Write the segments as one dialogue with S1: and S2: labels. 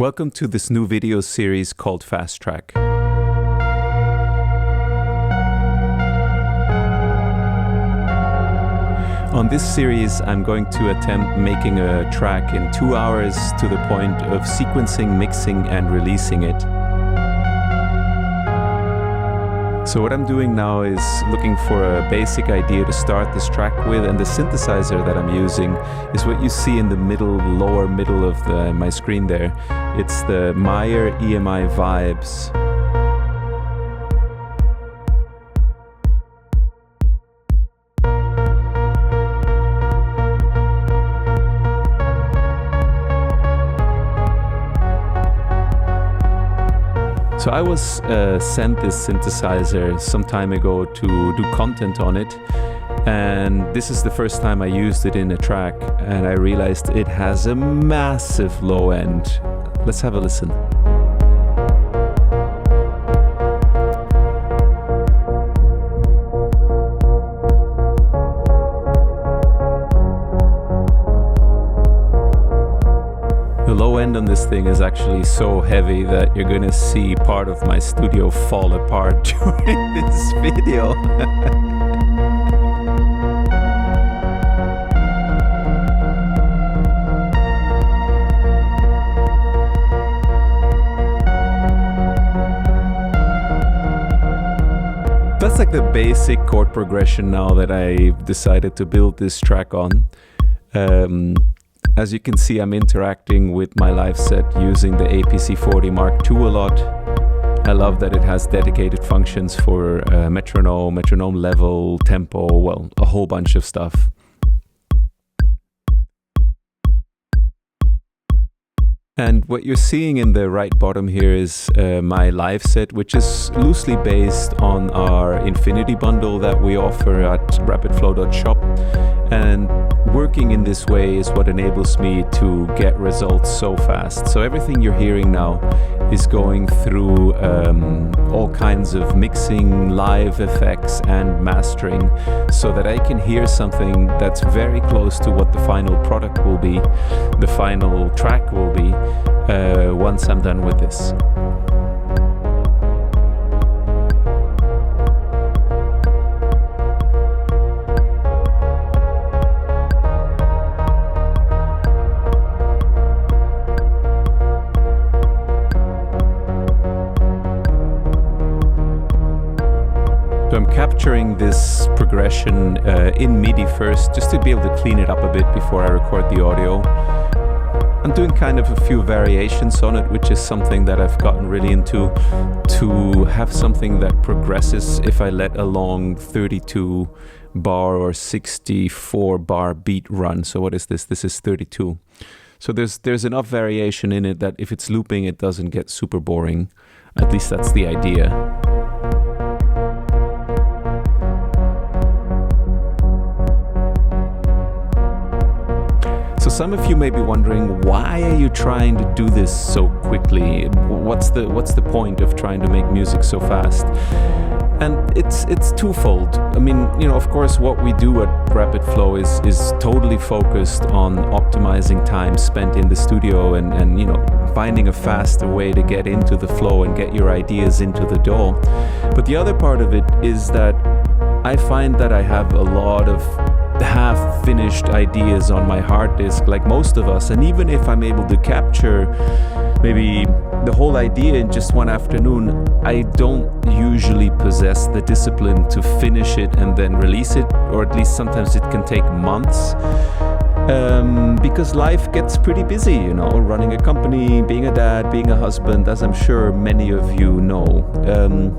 S1: Welcome to this new video series called Fast Track. On this series, I'm going to attempt making a track in 2 hours to the point of sequencing, mixing, and releasing it. So what I'm doing now is looking for a basic idea to start this track with, and the synthesizer that I'm using is what you see in the lower middle of my screen there. It's the Meyer EMI Vibes. So I was sent this synthesizer some time ago to do content on it, and this is the first time I used it in a track, and I realized it has a massive low end. Let's have a listen. The low end on this thing is actually so heavy that you're gonna see part of my studio fall apart during this video. That's like the basic chord progression now that I decided to build this track on. As you can see, I'm interacting with my live set using the APC40 Mark II a lot. I love that it has dedicated functions for metronome level, tempo, well, a whole bunch of stuff. And what you're seeing in the right bottom here is my live set, which is loosely based on our Infinity bundle that we offer at rapidflow.shop. And working in this way is what enables me to get results so fast. So everything you're hearing now is going through all kinds of mixing, live effects, and mastering, so that I can hear something that's very close to what the final product will be, the final track will be, once I'm done with this. So I'm capturing this progression in MIDI first, just to be able to clean it up a bit before I record the audio. I'm doing kind of a few variations on it, which is something that I've gotten really into, to have something that progresses if I let a long 32 bar or 64 bar beat run. So what is this? This is 32. So there's enough variation in it that if it's looping, it doesn't get super boring. At least that's the idea. So some of you may be wondering, why are you trying to do this so quickly? What's the point of trying to make music so fast? And it's twofold. I mean, you know, of course, what we do at Rapid Flow is totally focused on optimizing time spent in the studio and you know, finding a faster way to get into the flow and get your ideas into the DAW. But the other part of it is that I find that I have a lot of half-finished ideas on my hard disk, like most of us, and even if I'm able to capture maybe the whole idea in just one afternoon, I don't usually possess the discipline to finish it and then release it, or at least sometimes it can take months, because life gets pretty busy, you know, running a company, being a dad, being a husband, as I'm sure many of you know.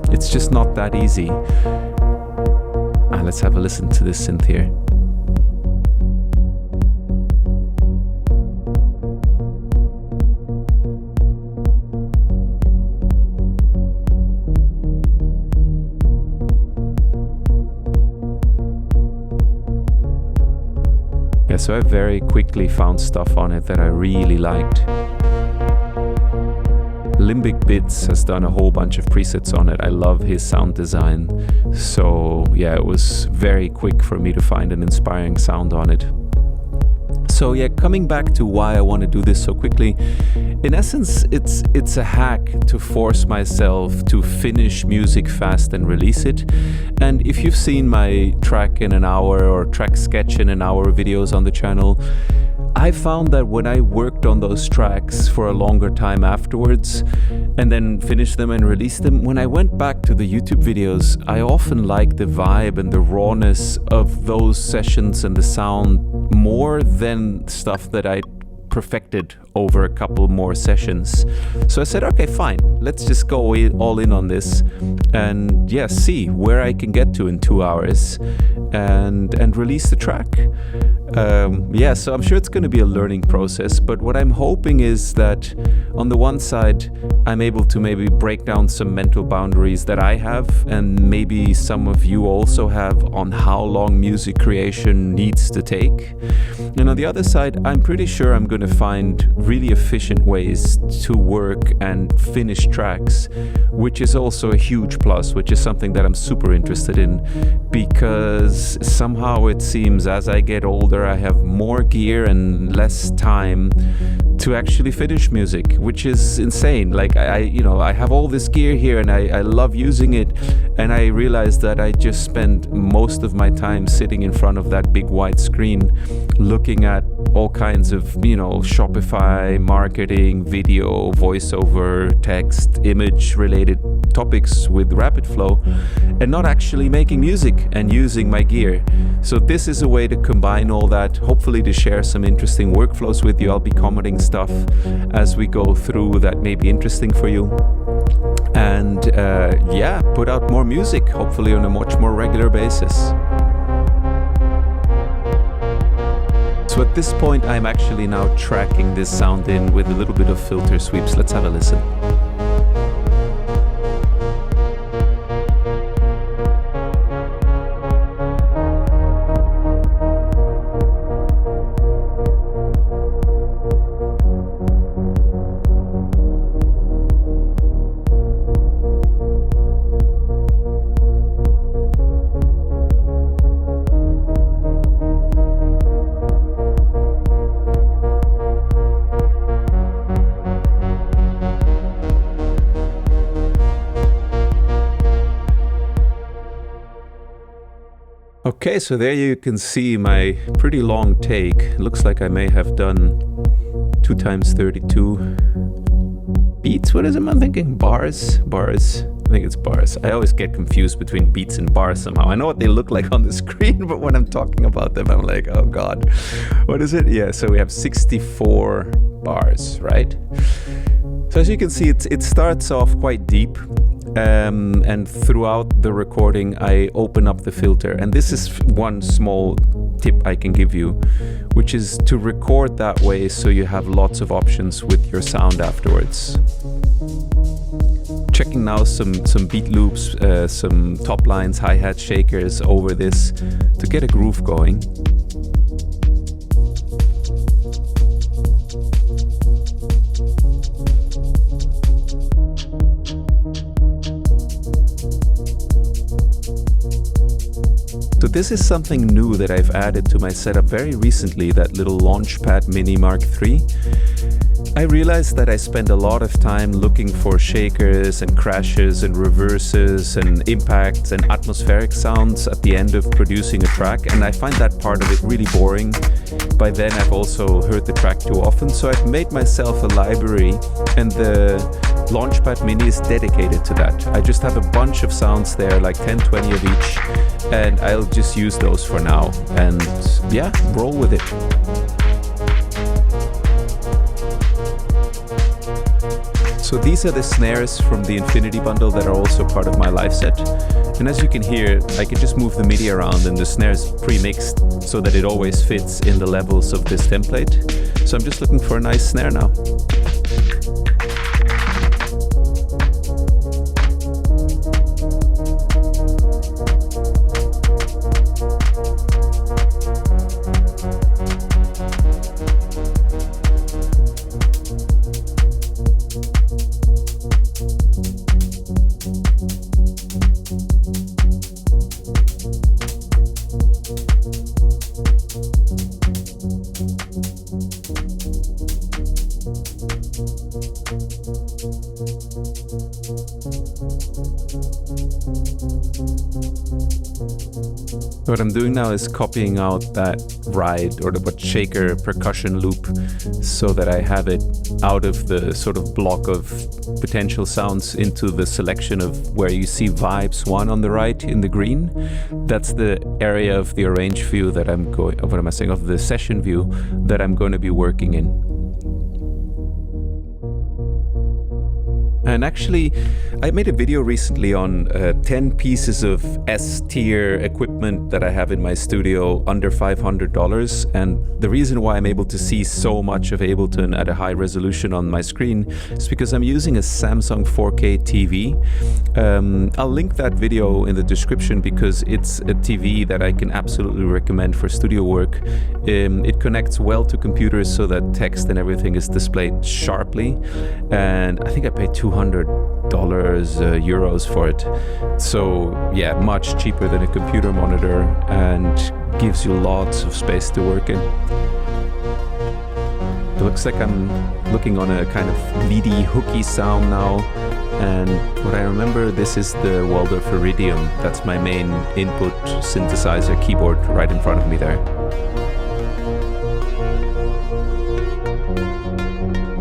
S1: It's just not that easy. Let's have a listen to this synth here. Yeah, so I very quickly found stuff on it that I really liked. Limbic Bits has done a whole bunch of presets on it. I love his sound design. So yeah, it was very quick for me to find an inspiring sound on it. So yeah, coming back to why I want to do this so quickly, in essence, it's a hack to force myself to finish music fast and release it. And if you've seen my track in an hour or track sketch in an hour videos on the channel, I found that when I worked on those tracks for a longer time afterwards and then finished them and released them, when I went back to the YouTube videos, I often liked the vibe and the rawness of those sessions and the sound more than stuff that I perfected over a couple more sessions. So I said, okay, fine, let's just go all in on this and yeah, see where I can get to in 2 hours and release the track. Yeah, so I'm sure it's going to be a learning process, but what I'm hoping is that on the one side, I'm able to maybe break down some mental boundaries that I have, and maybe some of you also have, on how long music creation needs to take. And on the other side, I'm pretty sure I'm going to find really efficient ways to work and finish tracks, which is also a huge plus, which is something that I'm super interested in, because somehow it seems as I get older, I have more gear and less time to actually finish music, which is insane. Like I have all this gear here and I love using it, and I realized that I just spend most of my time sitting in front of that big white screen looking at all kinds of, Shopify, marketing, video, voiceover, text, image related topics with rapid flow, and not actually making music and using my gear. So this is a way to combine all that, hopefully to share some interesting workflows with you. I'll be commenting stuff as we go through that may be interesting for you. And yeah, put out more music, hopefully on a much more regular basis. So at this point, I'm actually now tracking this sound in with a little bit of filter sweeps. Let's have a listen. Okay, so there you can see my pretty long take. It looks like I may have done 2 times 32 beats. What is it I'm thinking? Bars? I think it's bars. I always get confused between beats and bars somehow. I know what they look like on the screen, but when I'm talking about them, I'm like, oh God, what is it? Yeah, so we have 64 bars, right? So as you can see, it starts off quite deep. And throughout the recording, I open up the filter. And this is one small tip I can give you, which is to record that way so you have lots of options with your sound afterwards. Checking now some beat loops, some top lines, hi-hat shakers over this to get a groove going. So this is something new that I've added to my setup very recently, that little Launchpad Mini MKIII. I realized that I spend a lot of time looking for shakers and crashes and reverses and impacts and atmospheric sounds at the end of producing a track, and I find that part of it really boring. By then I've also heard the track too often, so I've made myself a library, and the Launchpad Mini is dedicated to that. I just have a bunch of sounds there, like 10, 20 of each, and I'll just use those for now. And yeah, roll with it. So these are the snares from the Infinity bundle that are also part of my live set. And as you can hear, I can just move the MIDI around and the snare's pre-mixed so that it always fits in the levels of this template. So I'm just looking for a nice snare now. What I'm doing now is copying out that ride or the shaker percussion loop so that I have it out of the sort of block of potential sounds into the selection of where you see vibes 1 on the right in the green. That's the area of the arrange view that I'm going, what am I saying, of the session view that I'm going to be working in. And actually, I made a video recently on 10 pieces of S-tier equipment that I have in my studio under $500. And the reason why I'm able to see so much of Ableton at a high resolution on my screen is because I'm using a Samsung 4K TV. I'll link that video in the description because it's a TV that I can absolutely recommend for studio work. It connects well to computers so that text and everything is displayed sharply. And I think I paid $200 euros for it. So yeah, much cheaper than a computer monitor and gives you lots of space to work in. It looks like I'm looking on a kind of leady, hooky sound now. And what I remember, this is the Waldorf Iridium. That's my main input synthesizer keyboard right in front of me there.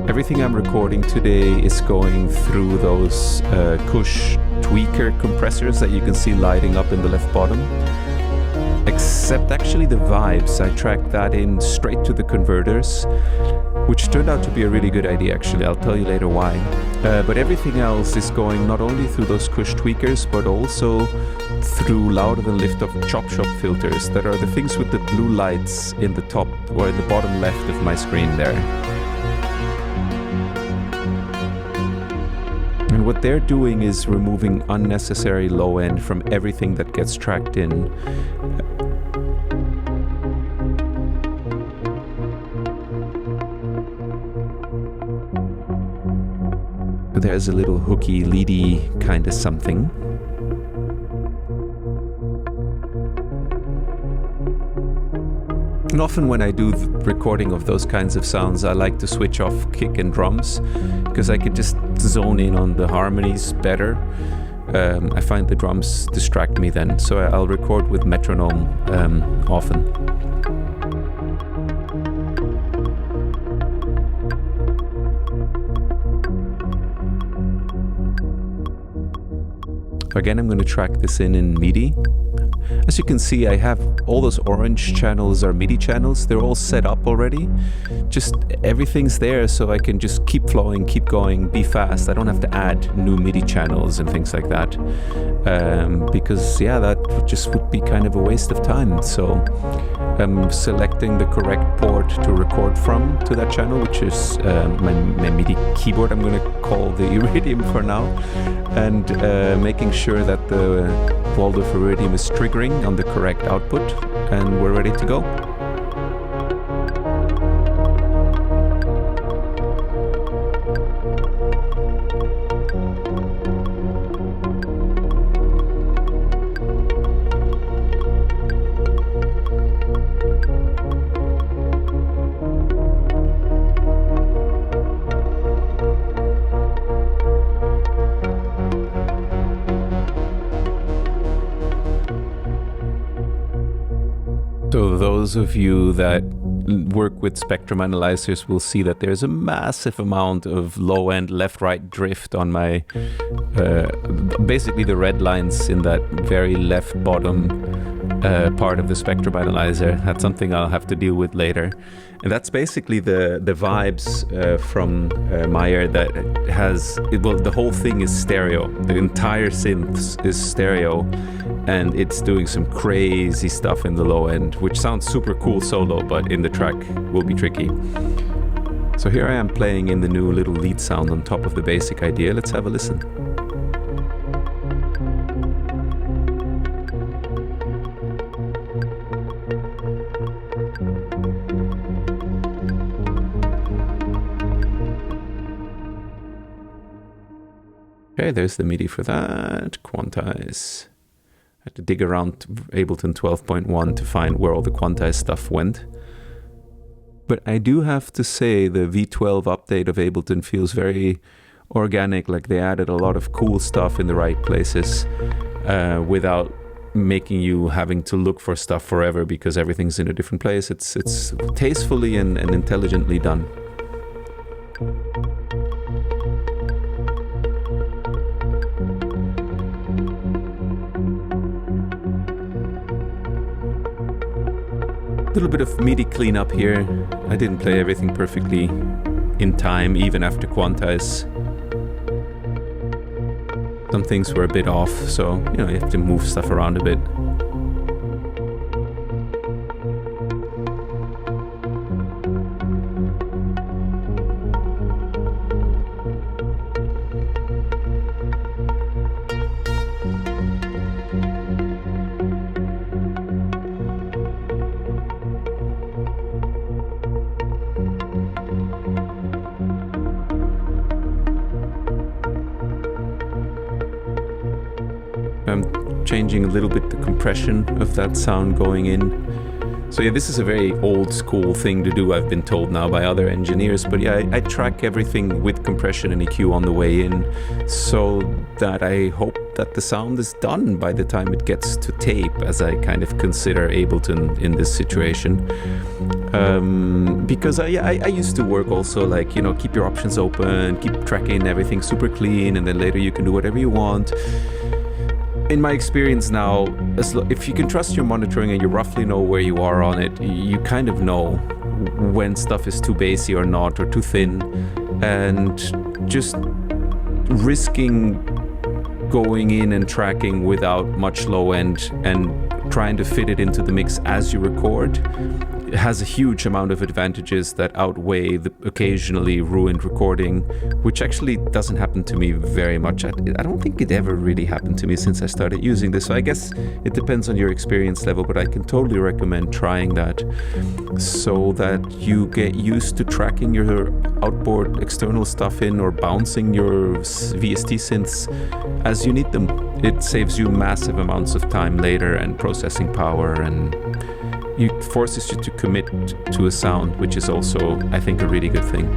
S1: Everything I'm recording today is going through those Kush tweaker compressors that you can see lighting up in the left bottom. Except actually the vibes, I tracked that in straight to the converters, which turned out to be a really good idea actually. I'll tell you later why. But everything else is going not only through those Kush tweakers, but also through louder than lift of chop shop filters that are the things with the blue lights in the top or in the bottom left of my screen there. And what they're doing is removing unnecessary low end from everything that gets tracked in. There's a little hooky, leady kind of something. And often when I do the recording of those kinds of sounds, I like to switch off kick and drums because I could just zone in on the harmonies better. I find the drums distract me then, so I'll record with metronome often. Again, I'm going to track this in MIDI. As you can see, I have all those orange channels are MIDI channels. They're all set up already. Just everything's there so I can just keep flowing, keep going, be fast. I don't have to add new MIDI channels and things like that. Because yeah, that just would be kind of a waste of time. So I'm selecting the correct port to record from to that channel, which is my MIDI keyboard. I'm going to call the Iridium for now. And making sure that the Waldorf Iridium is triggering on the correct output, and we're ready to go. So those of you that work with spectrum analyzers will see that there's a massive amount of low-end left-right drift on my, basically the red lines in that very left bottom part of the spectrum analyzer. That's something I'll have to deal with later. And that's basically the vibes from Meyer that has, well, the whole thing is stereo. The entire synth is stereo. And it's doing some crazy stuff in the low end, which sounds super cool solo, but in the track will be tricky. So here I am playing in the new little lead sound on top of the basic idea. Let's have a listen. Okay, there's the MIDI for that. Quantize. I had to dig around Ableton 12.1 to find where all the quantized stuff went. But I do have to say the V12 update of Ableton feels very organic, like they added a lot of cool stuff in the right places without making you having to look for stuff forever because everything's in a different place. It's tastefully and intelligently done. A little bit of MIDI cleanup here. I didn't play everything perfectly in time, even after quantize. Some things were a bit off, so you have to move stuff around a bit. I'm changing a little bit the compression of that sound going in. So yeah, this is a very old school thing to do, I've been told now by other engineers, but yeah, I track everything with compression and EQ on the way in so that I hope that the sound is done by the time it gets to tape, as I kind of consider Ableton in this situation. Because I used to work also like, keep your options open, keep tracking everything super clean, and then later you can do whatever you want. In my experience now, if you can trust your monitoring and you roughly know where you are on it, you kind of know when stuff is too bassy or not, or too thin, and just risking going in and tracking without much low end and trying to fit it into the mix as you record has a huge amount of advantages that outweigh the occasionally ruined recording, which actually doesn't happen to me very much. I don't think it ever really happened to me since I started using this, so I guess it depends on your experience level, but I can totally recommend trying that so that you get used to tracking your outboard external stuff in or bouncing your VST synths as you need them. It saves you massive amounts of time later and processing power, and it forces you to commit to a sound, which is also, I think, a really good thing.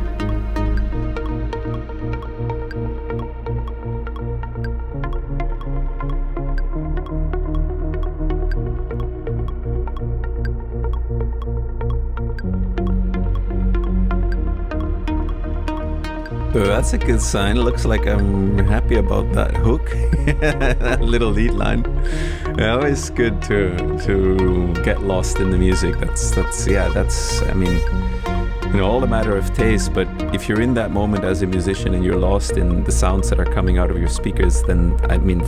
S1: So that's a good sign. It looks like I'm happy about that hook, that little lead line. Always good to get lost in the music. That's I mean, all a matter of taste. But if you're in that moment as a musician and you're lost in the sounds that are coming out of your speakers, then I mean,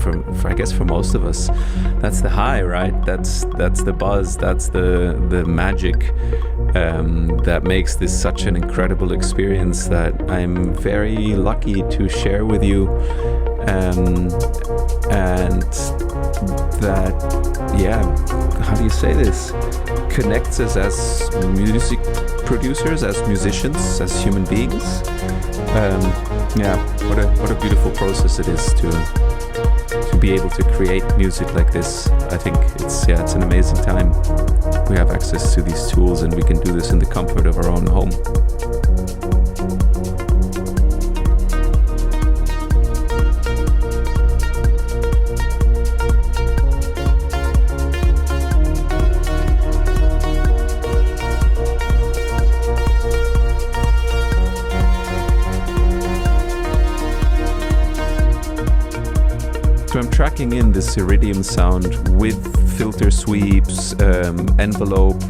S1: I guess for most of us, that's the high, right? That's the buzz. That's the magic. That makes this such an incredible experience that I'm very lucky to share with you, and that, yeah, how do you say this, connects us as music producers, as musicians, as human beings. Yeah, what a beautiful process it is to be able to create music like this. I think it's an amazing time. We have access to these tools and we can do this in the comfort of our own home. So I'm tracking in this Iridium sound with filter sweeps, envelope,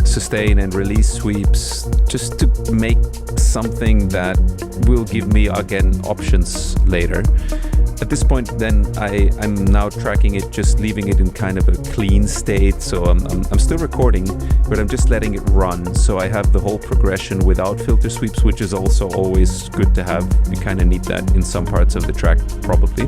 S1: sustain and release sweeps, just to make something that will give me, again, options later. At this point then I'm now tracking it, just leaving it in kind of a clean state, so I'm still recording, but I'm just letting it run, so I have the whole progression without filter sweeps, which is also always good to have. You kind of need that in some parts of the track, probably.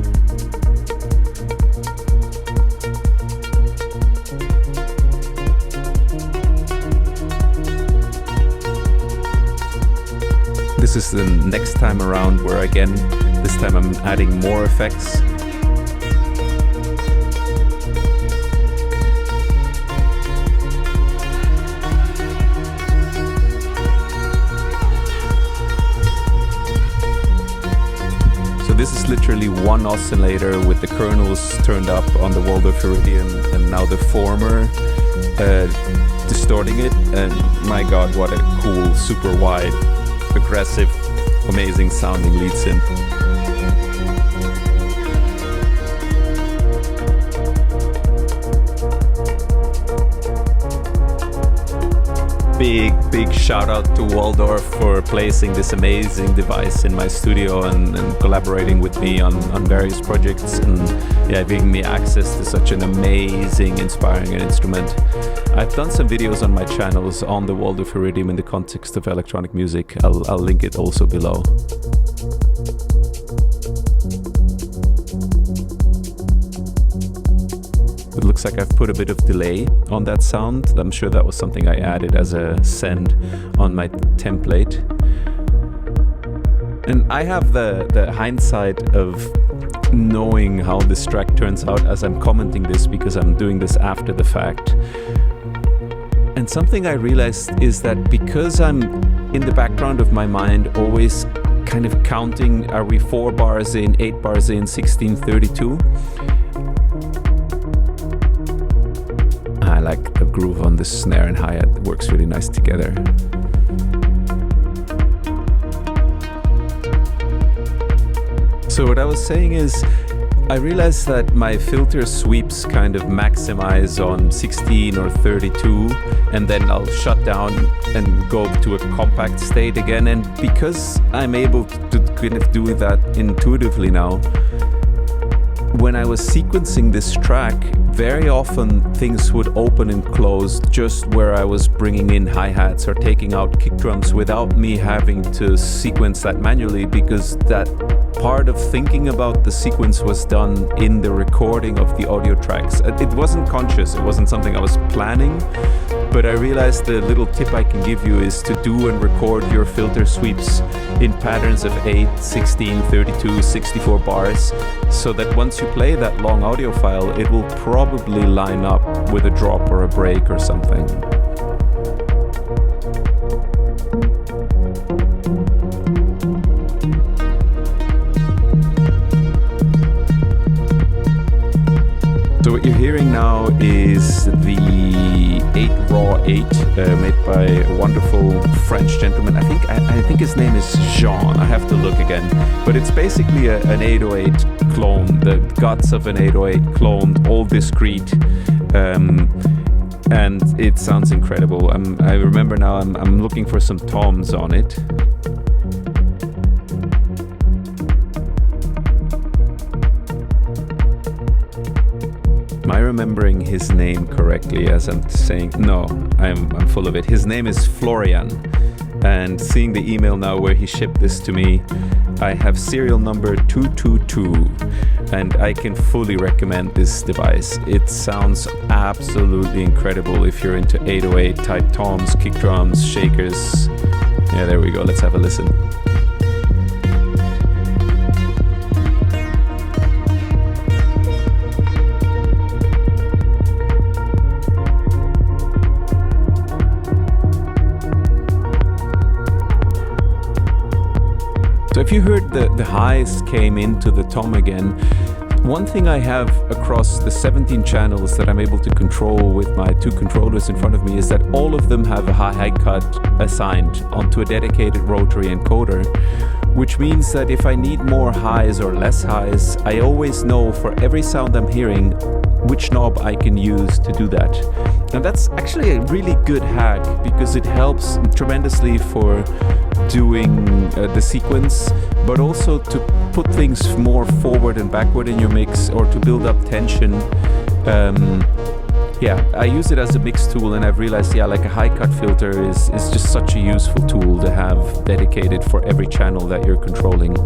S1: This is the next time around where, again, this time I'm adding more effects. this is literally one oscillator with the kernels turned up on the Waldorf Iridium, and now the former distorting it. And my god, what a cool, super wide, aggressive, amazing sounding lead synth. Big shout out to Waldorf for placing this amazing device in my studio and collaborating with me on various projects, and giving me access to such an amazing, inspiring instrument. I've done some videos on my channels on the Waldorf Iridium in the context of electronic music. I'll link it also below. It looks like I've put a bit of delay on that sound. I'm sure that was something I added as a send on my template. And I have the hindsight of knowing how this track turns out as I'm commenting this, because I'm doing this after the fact. And something I realized is that because I'm in the background of my mind always kind of counting, are we 4 bars in, 8 bars in, 1632? I like the groove on the snare and hi-hat. It works really nice together. So what I was saying is, I realized that my filter sweeps kind of maximize on 16 or 32, and then I'll shut down and go to a compact state again. And because I'm able to kind of do that intuitively now, when I was sequencing this track, very often things would open and close just where I was bringing in hi-hats or taking out kick drums without me having to sequence that manually, because that part of thinking about the sequence was done in the recording of the audio tracks. It wasn't conscious, it wasn't something I was planning, but I realized the little tip I can give you is to do and record your filter sweeps in patterns of 8, 16, 32, 64 bars, so that once you play that long audio file, it will probably line up with a drop or a break or something. So what you're hearing now is the 8 Raw 8 made by a wonderful French gentleman. I think his name is Jean. I have to look again. But it's basically an 808 clone, the guts of an 808 clone, all discrete. And it sounds incredible. I remember now I'm looking for some toms on it. Am I remembering his name correctly as I'm saying? No, I'm full of it. His name is Florian. And seeing the email now where he shipped this to me, I have serial number 222, and I can fully recommend this device. It sounds absolutely incredible if you're into 808 type toms, kick drums, shakers. Yeah, there we go. Let's have a listen. So if you heard the highs came into the tom again, one thing I have across the 17 channels that I'm able to control with my 2 controllers in front of me is that all of them have a high cut assigned onto a dedicated rotary encoder, which means that if I need more highs or less highs, I always know for every sound I'm hearing which knob I can use to do that. And that's actually a really good hack, because it helps tremendously for doing the sequence, but also to put things more forward and backward in your mix, or to build up tension. I use it as a mix tool, and I've realized, like a high cut filter is just such a useful tool to have dedicated for every channel that you're controlling.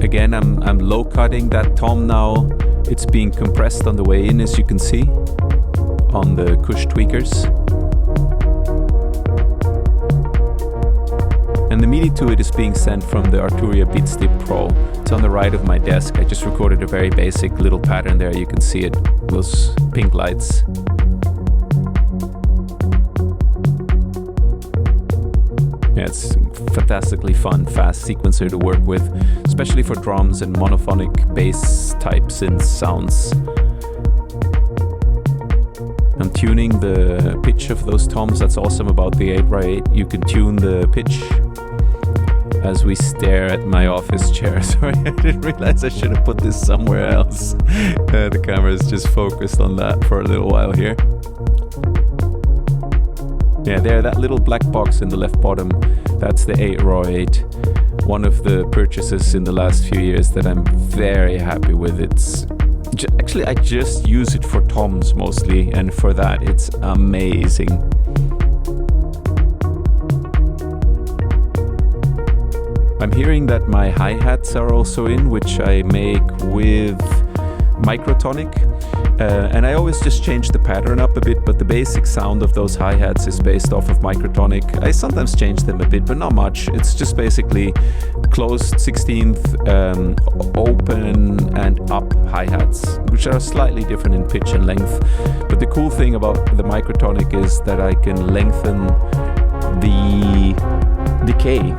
S1: Again, I'm low cutting that tom now. It's being compressed on the way in, as you can see, on the Kush tweakers. And the MIDI to it is being sent from the Arturia Beatstep Pro. It's on the right of my desk. I just recorded a very basic little pattern there. You can see it, those pink lights. Yeah, it's fantastically fun, fast sequencer to work with, especially for drums and monophonic bass type synth sounds. I'm tuning the pitch of those toms. That's awesome about the 8x8. You can tune the pitch as we stare at my office chair. Sorry, I didn't realize I should have put this somewhere else. The camera is just focused on that for a little while here. Yeah, there, that little black box in the left bottom, that's the 8x8. One of the purchases in the last few years that I'm very happy with. It's actually, I just use it for toms mostly, and for that it's amazing. I'm hearing that my hi-hats are also in, which I make with Microtonic. And I always just change the pattern up a bit, but the basic sound of those hi-hats is based off of Microtonic. I sometimes change them a bit, but not much. It's just basically closed 16th, open and up hi-hats, which are slightly different in pitch and length. But the cool thing about the Microtonic is that I can lengthen the decay,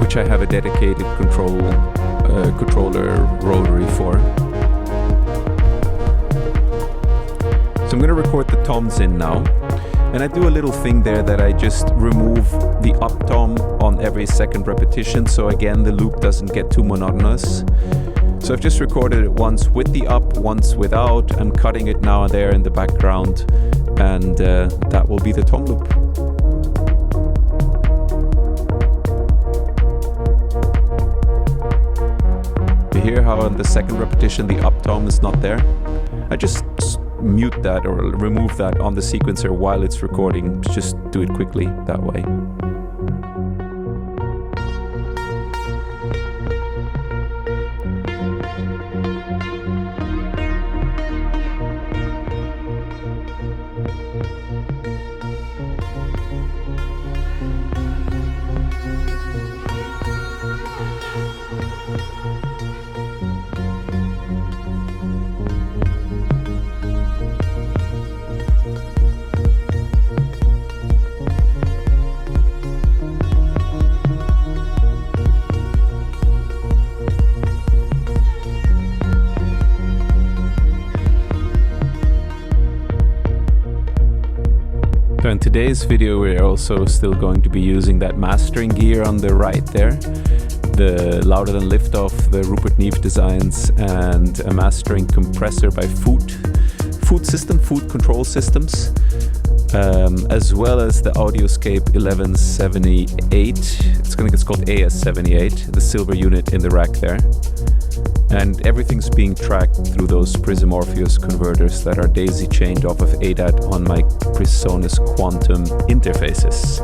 S1: which I have a dedicated controller rotary for. So I'm going to record the toms in now, and I do a little thing there that I just remove the up tom on every second repetition, so again the loop doesn't get too monotonous. So I've just recorded it once with the up, once without. I'm cutting it now and there in the background, and that will be the tom loop. You hear how on the second repetition the up tom is not there? I just mute that or remove that on the sequencer while it's recording. Just do it quickly that way. In today's video, we're also still going to be using that mastering gear on the right there, the Louder Than Liftoff, the Rupert Neve designs, and a mastering compressor by Food Control Systems, as well as the AudioScape 1178. It's called AS78, the silver unit in the rack there. And everything's being tracked through those Prism Orpheus converters that are daisy chained off of ADAT on my PreSonus Quantum interfaces.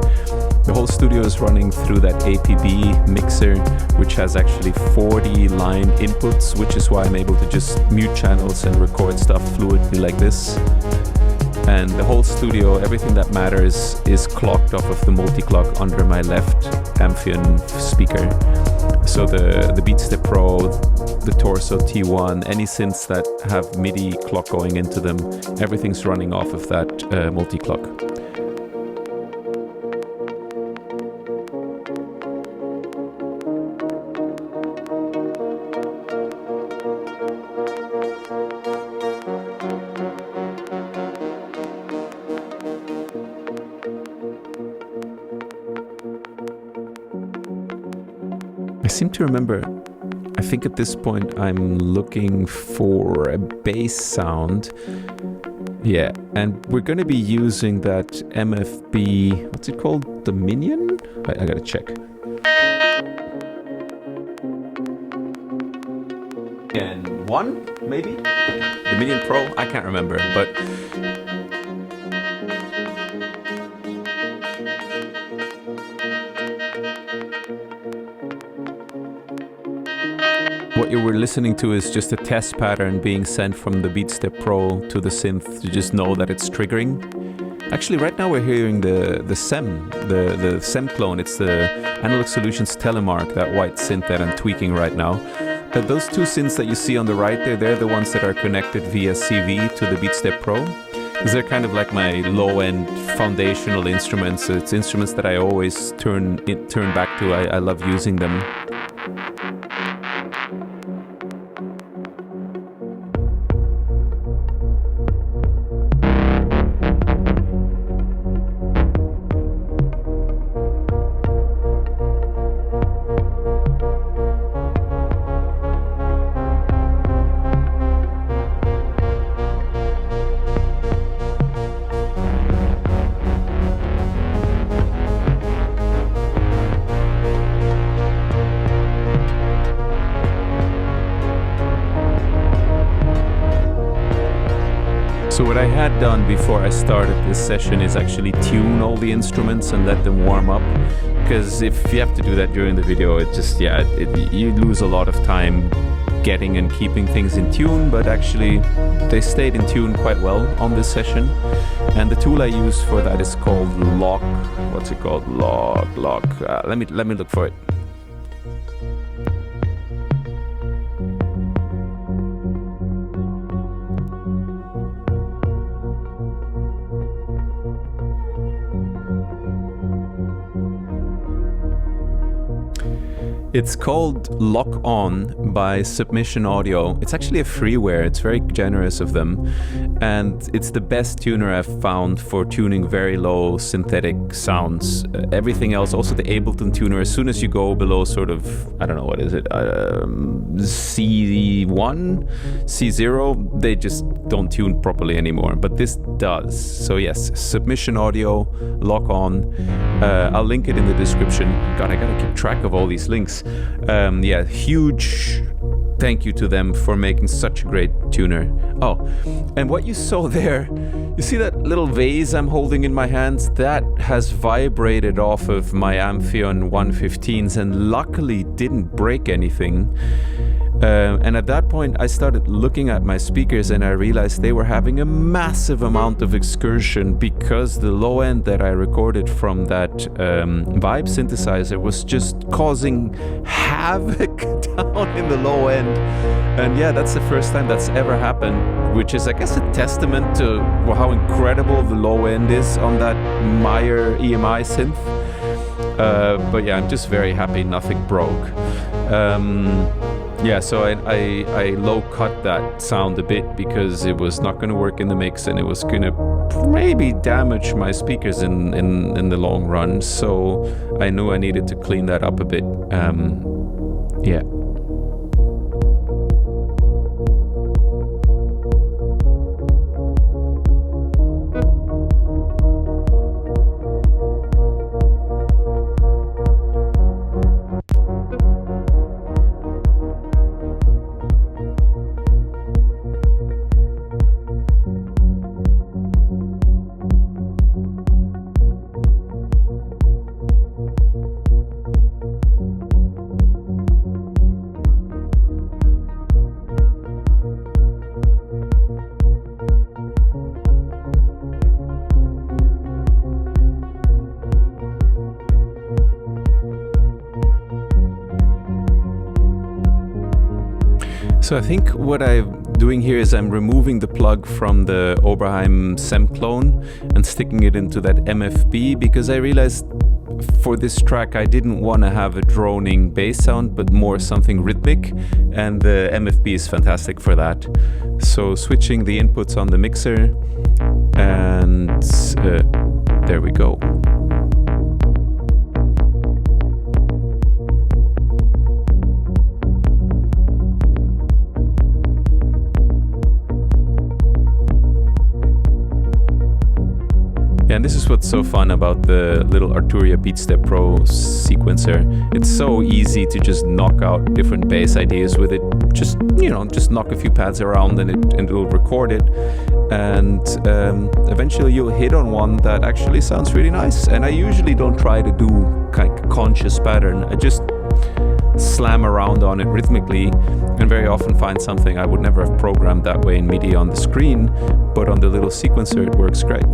S1: The whole studio is running through that APB mixer, which has actually 40 line inputs, which is why I'm able to just mute channels and record stuff fluidly like this. And the whole studio, everything that matters, is clocked off of the Multiclock under my left Amphion speaker. So the Beatstep Pro, the Torso T1, any synths that have MIDI clock going into them, everything's running off of that Multiclock. I seem to remember, I think at this point I'm looking for a bass sound. Yeah, and we're going to be using that MFB, what's it called? The Minion? I gotta check. And one, maybe? The Minion Pro? I can't remember, but what you were listening to is just a test pattern being sent from the Beatstep Pro to the synth to just know that it's triggering. Actually, right now we're hearing the SEM clone. It's the Analog Solutions Telemark, that white synth that I'm tweaking right now. Those two synths that you see on the right there, they're the ones that are connected via CV to the Beatstep Pro. These are kind of like my low-end foundational instruments. It's instruments that I always turn back to. I love using them. So what I had done before I started this session is actually tune all the instruments and let them warm up, because if you have to do that during the video, it just, you lose a lot of time getting and keeping things in tune, but actually they stayed in tune quite well on this session. And the tool I use for that is called Lock. What's it called? Lock. Let me look for it. It's called Lockon by Submission Audio. It's actually a freeware. It's very generous of them. And it's the best tuner I've found for tuning very low synthetic sounds. Everything else, also the Ableton tuner, as soon as you go below sort of, I don't know, what is it, C1, C0, they just don't tune properly anymore. But this does. So yes, Submission Audio, Lockon. I'll link it in the description. God, I gotta keep track of all these links. Huge thank you to them for making such a great tuner. Oh, and what you saw there, you see that little vase I'm holding in my hands? That has vibrated off of my Amphion 115s and luckily didn't break anything. And at that point I started looking at my speakers and I realized they were having a massive amount of excursion because the low end that I recorded from that Vibe synthesizer was just causing havoc down in the low end. And yeah, that's the first time that's ever happened, which is, I guess, a testament to how incredible the low end is on that Meyer EMI synth. But yeah, I'm just very happy nothing broke. Yeah, so I low cut that sound a bit because it was not going to work in the mix and it was going to maybe damage my speakers in the long run. So I knew I needed to clean that up a bit. Yeah. So I think what I'm doing here is I'm removing the plug from the Oberheim SEM clone and sticking it into that MFB because I realized for this track I didn't want to have a droning bass sound but more something rhythmic, and the MFB is fantastic for that. So switching the inputs on the mixer, and there we go. And this is what's so fun about the little Arturia Beatstep Pro sequencer. It's so easy to just knock out different bass ideas with it. Just knock a few pads around and it'll record it. And eventually you'll hit on one that actually sounds really nice. And I usually don't try to do kind of conscious pattern. I just slam around on it rhythmically and very often find something I would never have programmed that way in MIDI on the screen, but on the little sequencer it works great.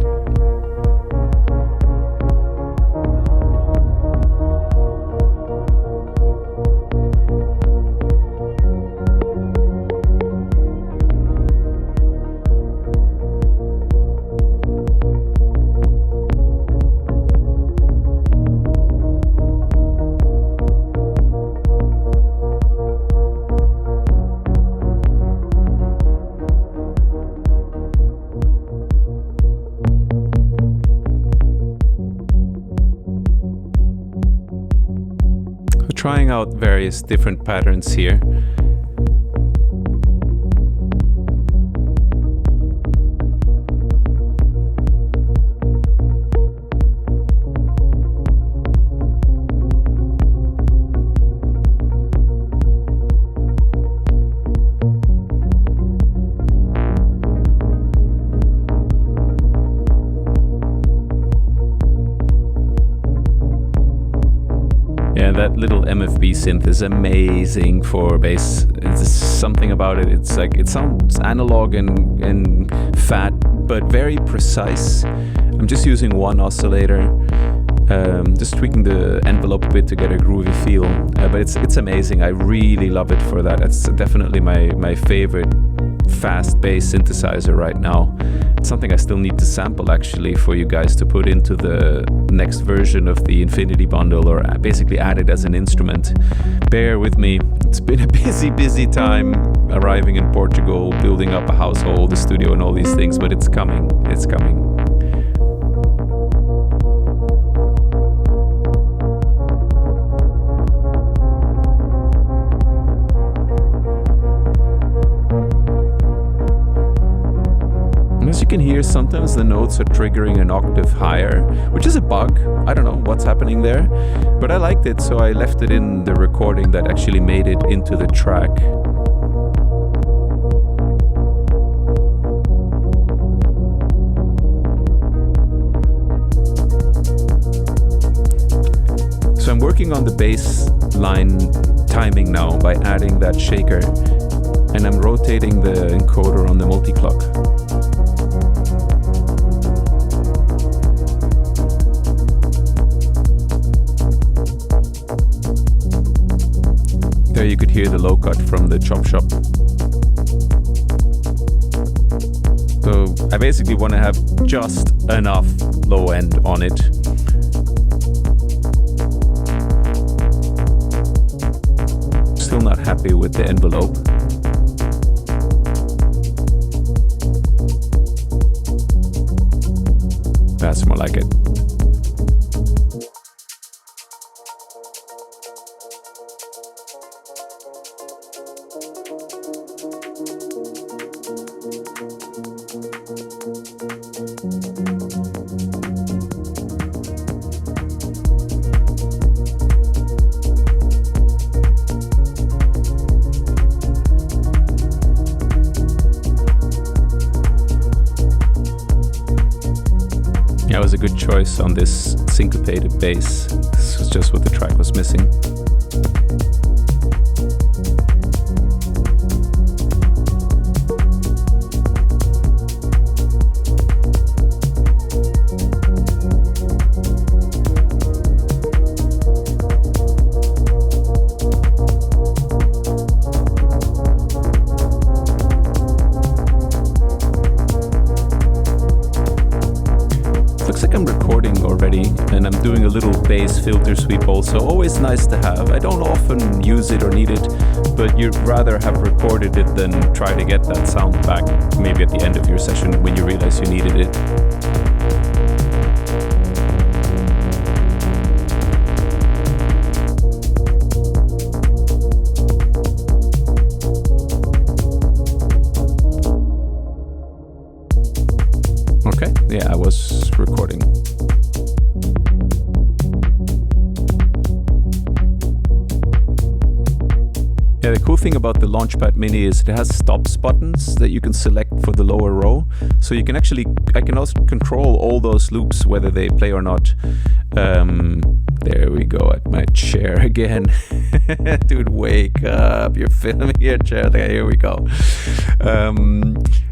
S1: trying out various different patterns here. That little MFB synth is amazing for bass. There's something about it. It's like, it sounds analog and fat, but very precise. I'm just using one oscillator, just tweaking the envelope a bit to get a groovy feel. But it's amazing. I really love it for that. It's definitely my favorite fast bass synthesizer right now. It's something I still need to sample actually for you guys to put into the next version of the Infinity bundle, or basically add it as an instrument. Bear with me. It's been a busy time arriving in Portugal, building up a household, a studio and all these things, but it's coming. It's coming. As you can hear, sometimes the notes are triggering an octave higher, which is a bug. I don't know what's happening there, but I liked it, so I left it in the recording that actually made it into the track. So I'm working on the bass line timing now by adding that shaker, and I'm rotating the encoder on the multiclock. There you could hear the low cut from the chop shop. So I basically want to have just enough low end on it. Still not happy with the envelope. That's more like it. That was a good choice on this syncopated bass. This was just what the track was missing. And I'm doing a little bass filter sweep also. Always nice to have. I don't often use it or need it, but you'd rather have recorded it than try to get that sound back maybe at the end of your session when you realize you needed it. Okay, yeah, I was recording. Yeah, the cool thing about the Launchpad Mini is it has stops buttons that you can select for the lower row. So you can actually, I can also control all those loops, whether they play or not. There we go at my chair again. Dude, wake up. You're filming your chair. Okay, here we go.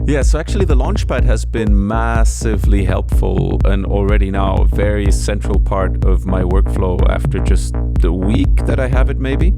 S1: Yeah, so actually the Launchpad has been massively helpful and already now a very central part of my workflow after just the week that I have it maybe.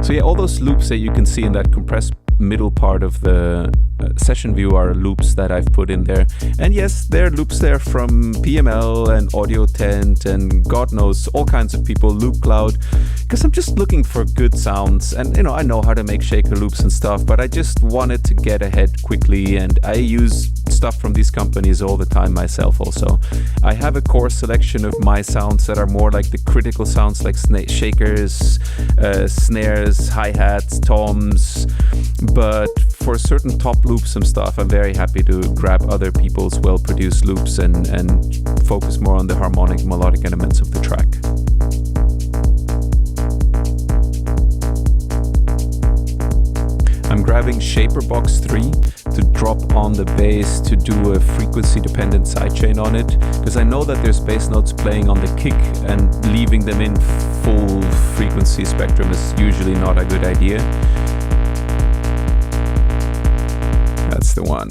S1: So yeah, all those loops that you can see in that compressed middle part of the session view are loops that I've put in there. And yes, there are loops there from PML and AudioTent and God knows all kinds of people, Loop Cloud, because I'm just looking for good sounds. And you know, I know how to make shaker loops and stuff, but I just wanted to get ahead quickly, and I use stuff from these companies all the time myself also. I have a core selection of my sounds that are more like the critical sounds, like shakers, snares, hi-hats, toms, but for certain top loops and stuff, I'm very happy to grab other people's well-produced loops and focus more on the harmonic, melodic elements of the track. I'm grabbing Shaperbox 3 to drop on the bass to do a frequency-dependent sidechain on it, because I know that there's bass notes playing on the kick, and leaving them in full frequency spectrum is usually not a good idea. That's the one.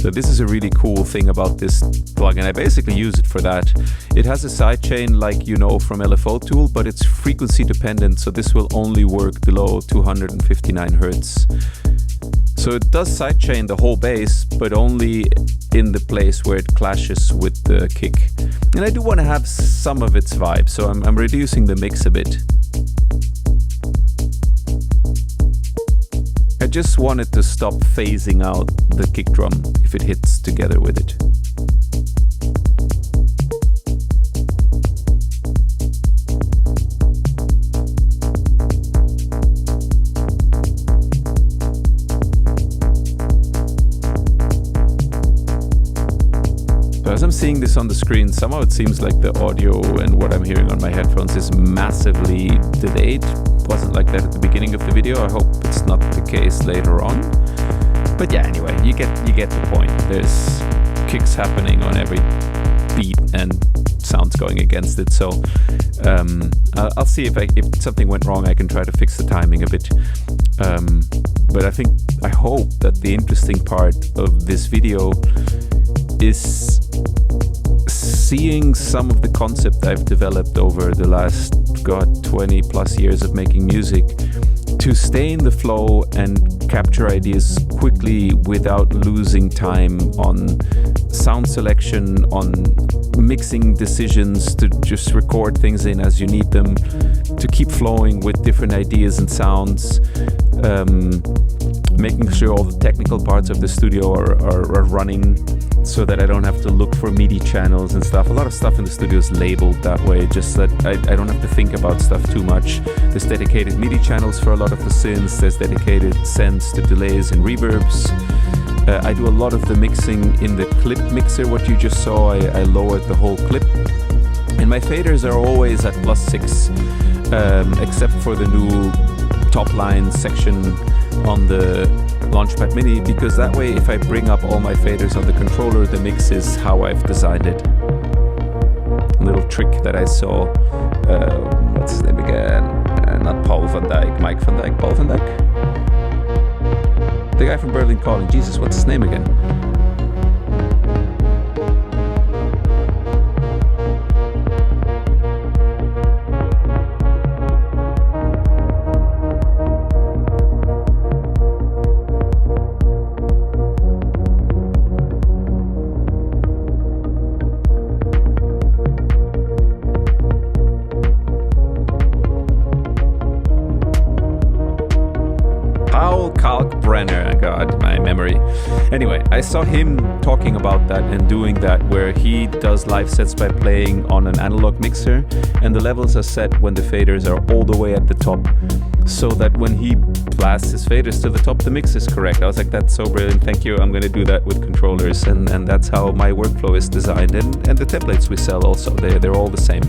S1: So this is a really cool thing about this plugin. I basically use it for that. It has a sidechain like you know from LFO Tool, but it's frequency dependent, so this will only work below 259 Hertz. So it does sidechain the whole bass, but only in the place where it clashes with the kick. And I do want to have some of its vibe, so I'm reducing the mix a bit. I just wanted to stop phasing out the kick drum if it hits together with it. So as I'm seeing this on the screen, somehow it seems like the audio and what I'm hearing on my headphones is massively delayed. Wasn't like that at the beginning of the video. I hope it's not the case later on. But yeah, anyway, you get the point. There's kicks happening on every beat and sounds going against it. So I'll see if something went wrong. I can try to fix the timing a bit. But I hope that the interesting part of this video is seeing some of the concept I've developed over the last 20 plus years of making music to stay in the flow and capture ideas quickly without losing time on sound selection, on mixing decisions, to just record things in as you need them, to keep flowing with different ideas and sounds, making sure all the technical parts of the studio are running, so that I don't have to look for MIDI channels and stuff. A lot of stuff in the studio is labeled that way, just that I don't have to think about stuff too much. There's dedicated MIDI channels for a lot of the synths, there's dedicated sends to delays and reverbs. I do a lot of the mixing in the clip mixer. What you just saw, I lowered the whole clip. And my faders are always at +6, except for the new top line section on the Launchpad Mini, because that way if I bring up all my faders on the controller, the mix is how I've designed it. A little trick that I saw, what's his name again? Not Paul van Dyk, Mike van Dyk, Paul van Dyk? The guy from Berlin Calling, Jesus, what's his name again? God, my memory. Anyway, I saw him talking about that and doing that, where he does live sets by playing on an analog mixer, and the levels are set when the faders are all the way at the top, so that when he blasts his faders to the top, the mix is correct. I was like, that's so brilliant, thank you, I'm going to do that with controllers, and that's how my workflow is designed, and the templates we sell also, they're all the same.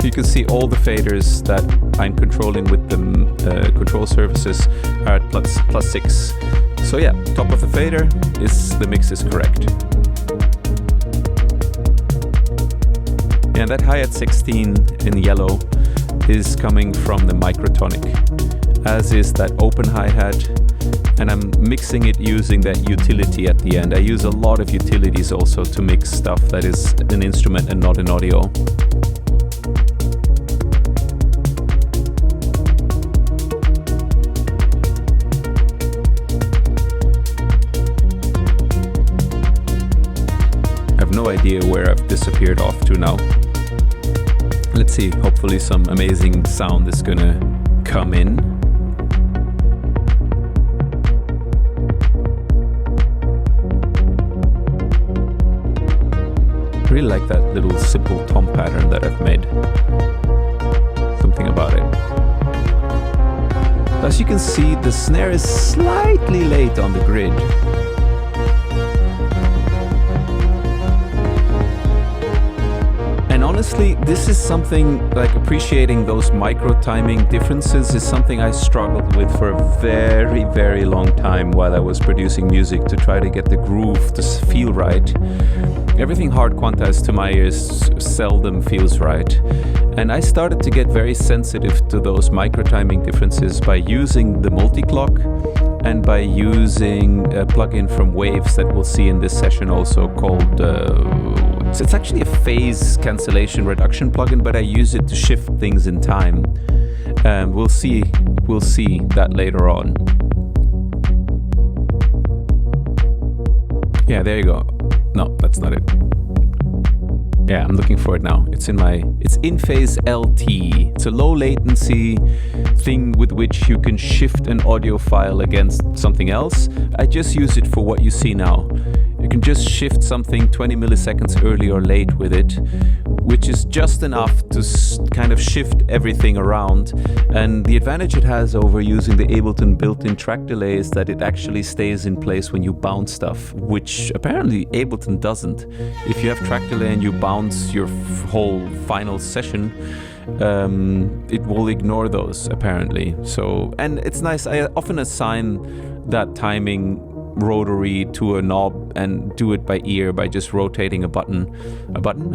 S1: You can see all the faders that I'm controlling with the control surfaces are at +6. So yeah, top of the fader the mix is correct. And that hi-hat 16 in yellow is coming from the Microtonic, as is that open hi-hat, and I'm mixing it using that utility at the end. I use a lot of utilities also to mix stuff that is an instrument and not an audio. No idea where I've disappeared off to now. Let's see, hopefully some amazing sound is gonna come in. really like that little simple tom pattern that I've made. Something about it. As you can see, the snare is slightly late on the grid. And honestly, this is something like appreciating those micro timing differences is something I struggled with for a very, very long time while I was producing music to try to get the groove to feel right. Everything hard quantized to my ears seldom feels right. And I started to get very sensitive to those micro timing differences by using the Multiclock and by using a plugin from Waves that we'll see in this session also called it's actually a phase cancellation reduction plugin, but I use it to shift things in time. We'll see that later on. Yeah, there you go. No, that's not it. Yeah, I'm looking for it now. It's InPhase LT. It's a low latency thing with which you can shift an audio file against something else. I just use it for what you see now. You can just shift something 20 milliseconds early or late with it, which is just enough to kind of shift everything around. And the advantage it has over using the Ableton built-in track delay is that it actually stays in place when you bounce stuff, which apparently Ableton doesn't. If you have track delay and you bounce your whole final session, it will ignore those apparently. So, and it's nice, I often assign that timing rotary to a knob and do it by ear by just rotating a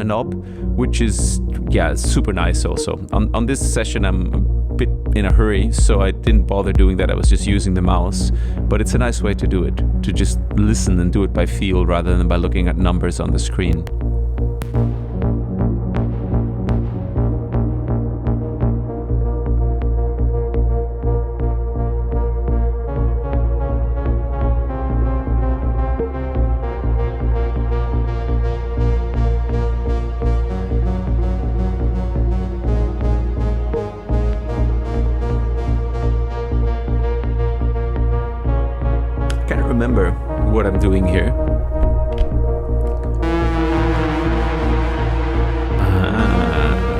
S1: knob, which is, yeah, super nice also. On this session I'm a bit in a hurry, so I didn't bother doing that. I was just using the mouse, but it's a nice way to do it, to just listen and do it by feel rather than by looking at numbers on the screen. Remember what I'm doing here.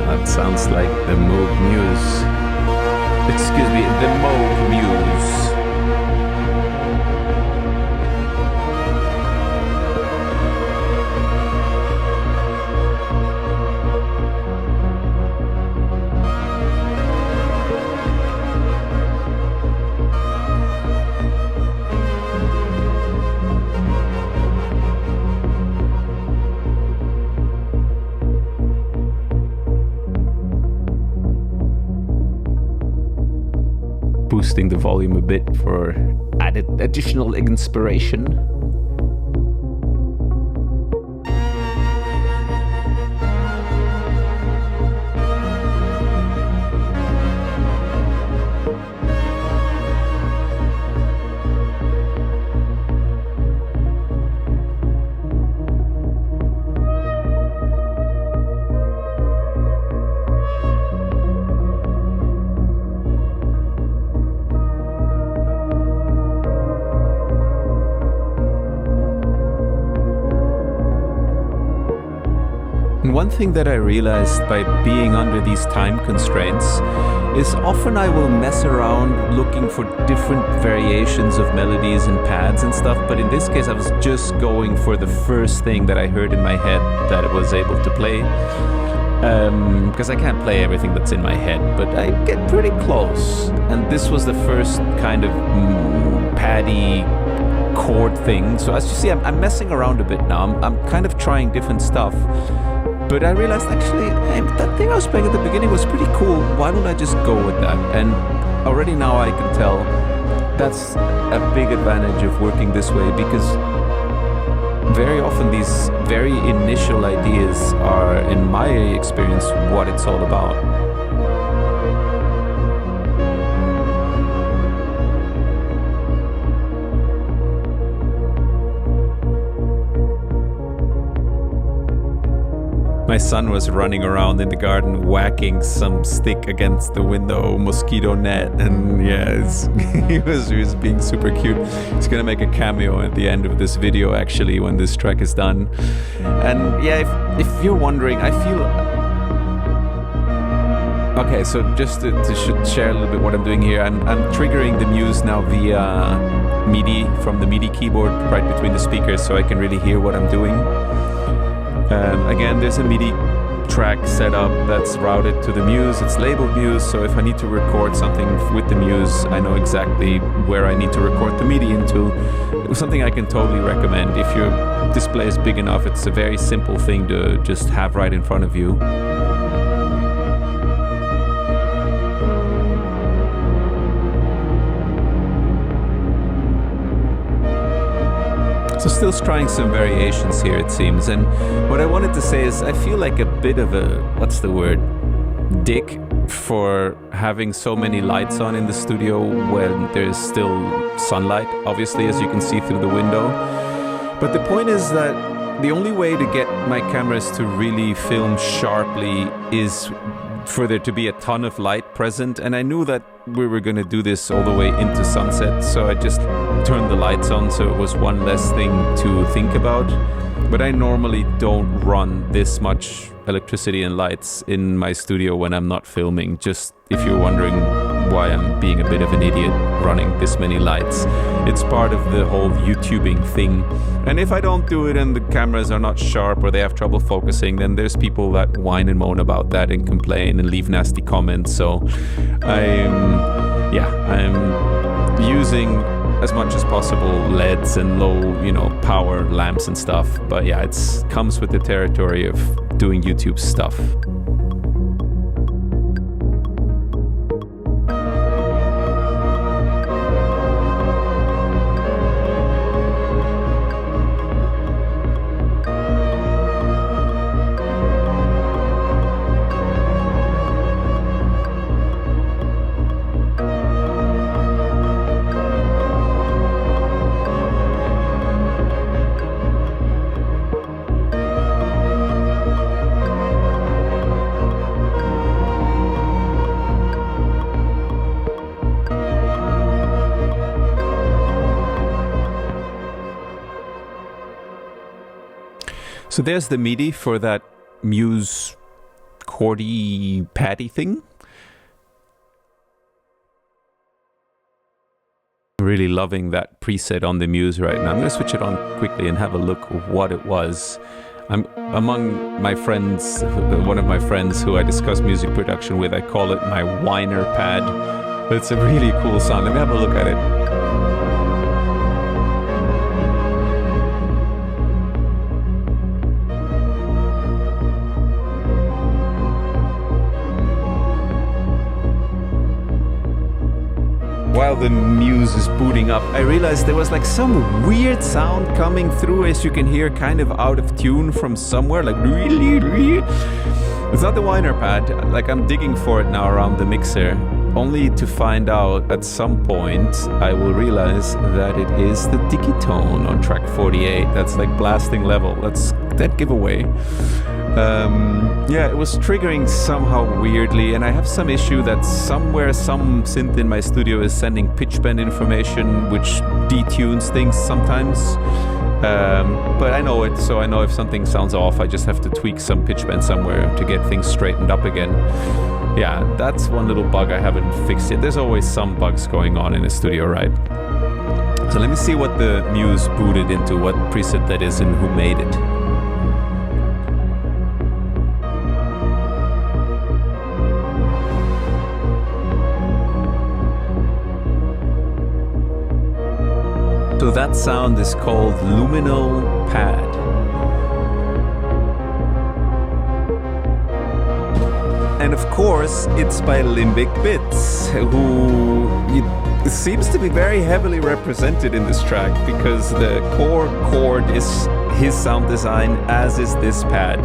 S1: That sounds like the MOOG Muse. Excuse me, the MOOG Muse. Boosting the volume a bit for additional inspiration. One thing that I realized by being under these time constraints is often I will mess around looking for different variations of melodies and pads and stuff, but in this case I was just going for the first thing that I heard in my head that I was able to play. Because I can't play everything that's in my head, but I get pretty close. And this was the first kind of paddy chord thing. So as you see, I'm messing around a bit now. I'm kind of trying different stuff. But I realized actually, hey, that thing I was playing at the beginning was pretty cool. Why don't I just go with that? And already now I can tell that's a big advantage of working this way, because very often these very initial ideas are, in my experience, what it's all about. My son was running around in the garden whacking some stick against the window mosquito net, and yeah, he was being super cute. He's gonna make a cameo at the end of this video actually when this track is done. And yeah, if you're wondering, I feel... Okay, so just to share a little bit what I'm doing here, I'm triggering the Muse now via MIDI from the MIDI keyboard right between the speakers, so I can really hear what I'm doing. Again, there's a MIDI track set up that's routed to the Muse. It's labeled Muse, so if I need to record something with the Muse, I know exactly where I need to record the MIDI into. It's something I can totally recommend. If your display is big enough, it's a very simple thing to just have right in front of you. So still trying some variations here, it seems. And what I wanted to say is I feel like a bit of a, what's the word, dick for having so many lights on in the studio when there's still sunlight, obviously, as you can see through the window. But the point is that the only way to get my cameras to really film sharply is for there to be a ton of light present, and I knew that we were going to do this all the way into sunset, so I just turned the lights on so it was one less thing to think about. But I normally don't run this much electricity and lights in my studio when I'm not filming, just if you're wondering why I'm being a bit of an idiot running this many lights. It's part of the whole YouTubing thing. And if I don't do it and the cameras are not sharp or they have trouble focusing, then there's people that whine and moan about that and complain and leave nasty comments. So I'm using as much as possible LEDs and low, power lamps and stuff. But yeah, it comes with the territory of doing YouTube stuff. So there's the MIDI for that Muse chordy paddy thing. Really loving that preset on the Muse right now. I'm going to switch it on quickly and have a look at what it was. I'm among my friends, one of my friends who I discuss music production with, I call it my whiner pad. But it's a really cool sound. Let me have a look at it. While the Muse is booting up, I realized there was like some weird sound coming through, as you can hear, kind of out of tune from somewhere, like it's not the whiner pad. Like, I'm digging for it now around the mixer, only to find out at some point I will realize that it is the digitone on track 48. That's like blasting level. That's that giveaway. Yeah, it was triggering somehow weirdly, and I have some issue that somewhere some synth in my studio is sending pitch bend information, which detunes things sometimes. But I know it, so I know if something sounds off, I just have to tweak some pitch bend somewhere to get things straightened up again. Yeah, that's one little bug I haven't fixed yet. There's always some bugs going on in a studio, right? So let me see what the Muse booted into, what preset that is and who made it. So that sound is called Luminal Pad. And of course, it's by Limbic Bits, who seems to be very heavily represented in this track because the core chord is his sound design, as is this pad.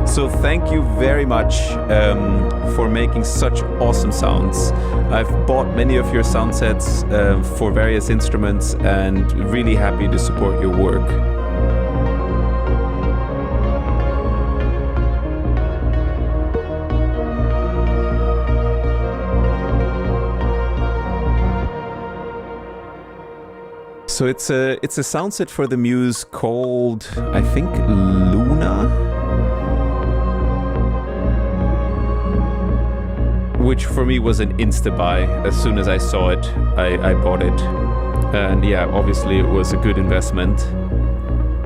S1: So thank you very much for making such awesome sounds. I've bought many of your sound sets for various instruments and really happy to support your work. So it's a sound set for the Muse called, I think, Luna, which for me was an insta-buy. As soon as I saw it, I bought it. And yeah, obviously it was a good investment.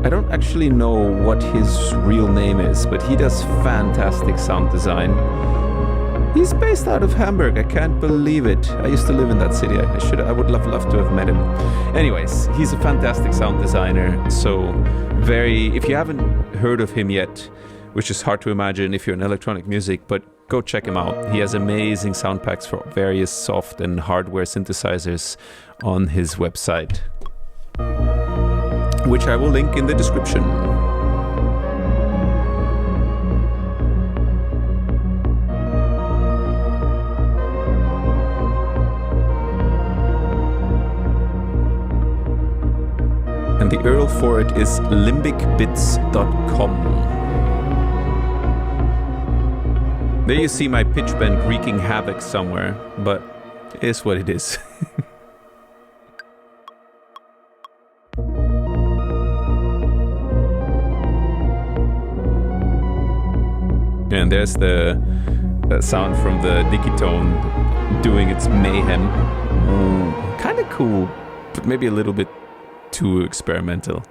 S1: I don't actually know what his real name is, but he does fantastic sound design. He's based out of Hamburg. I can't believe it. I used to live in that city. I would love to have met him. Anyways, he's a fantastic sound designer. So if you haven't heard of him yet, which is hard to imagine if you're in electronic music, but go check him out. He has amazing sound packs for various soft and hardware synthesizers on his website, which I will link in the description. And the URL for it is limbicbits.com. There you see my pitch bend wreaking havoc somewhere, but it is what it is. And there's the sound from the Digitone doing its mayhem. Kind of cool, but maybe a little bit too experimental.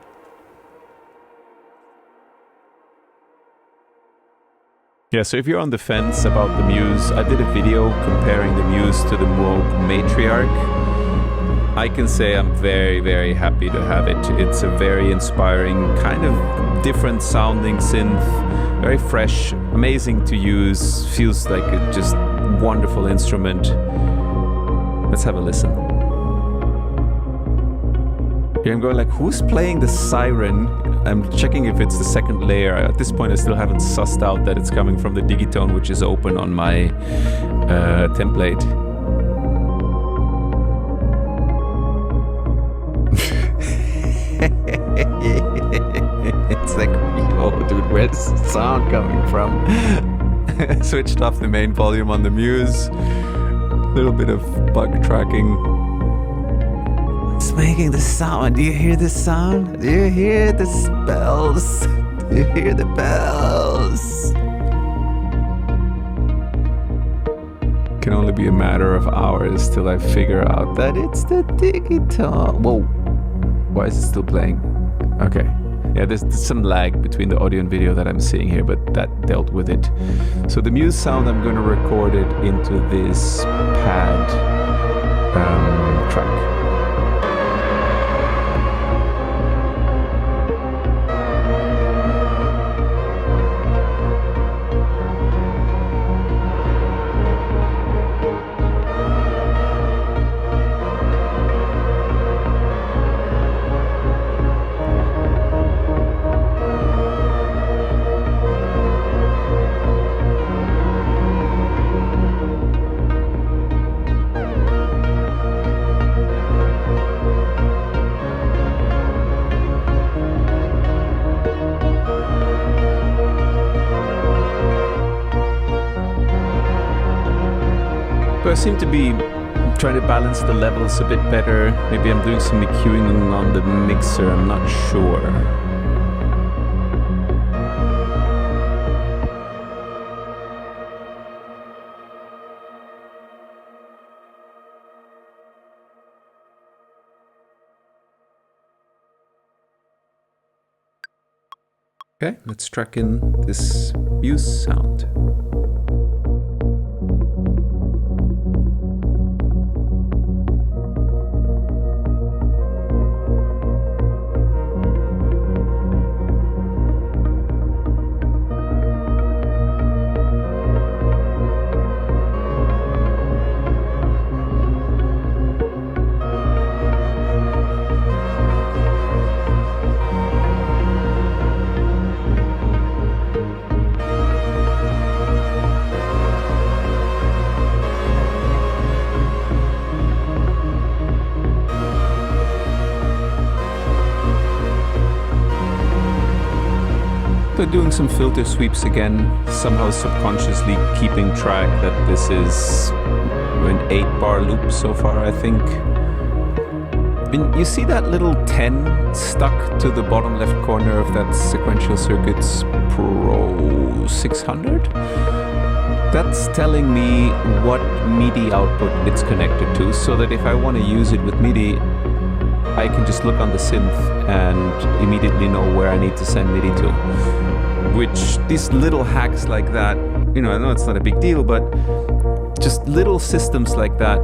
S1: Yeah, so if you're on the fence about the Muse, I did a video comparing the Muse to the Moog Matriarch. I can say I'm very, very happy to have it. It's a very inspiring, kind of different sounding synth, very fresh, amazing to use, feels like a just wonderful instrument. Let's have a listen. Here I'm going like, who's playing the siren? I'm checking if it's the second layer. At this point I still haven't sussed out that it's coming from the Digitone, which is open on my template. It's like, oh dude, where's the sound coming from? Switched off the main volume on the Muse. A little bit of bug tracking. It's making the sound. Do you hear the sound? Do you hear the bells? Do you hear the bells? Can only be a matter of hours till I figure out that it's the Digitone. Whoa. Why is it still playing? Okay. Yeah, there's some lag between the audio and video that I'm seeing here, but that dealt with it. So the Muse sound, I'm going to record it into this pad track. I seem to be trying to balance the levels a bit better. Maybe I'm doing some EQing on the mixer, I'm not sure. Okay, let's track in this Muse sound. Doing some filter sweeps again, somehow subconsciously keeping track that this is an 8-bar loop so far, I think. And you see that little 10 stuck to the bottom left corner of that Sequential Circuits Pro 600? That's telling me what MIDI output it's connected to, so that if I want to use it with MIDI, I can just look on the synth and immediately know where I need to send MIDI to. Which, these little hacks like that, I know it's not a big deal, but just little systems like that,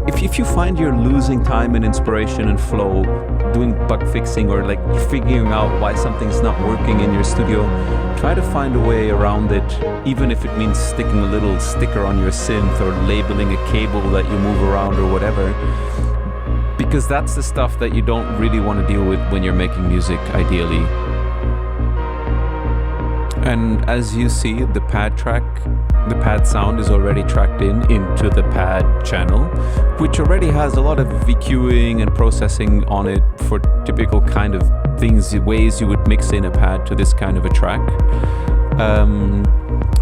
S1: if you find you're losing time and inspiration and flow doing bug fixing or like figuring out why something's not working in your studio, try to find a way around it, even if it means sticking a little sticker on your synth or labeling a cable that you move around or whatever, because that's the stuff that you don't really want to deal with when you're making music, ideally. And as you see, the pad sound is already tracked into the pad channel, which already has a lot of EQing and processing on it for typical kind of ways you would mix in a pad to this kind of a track.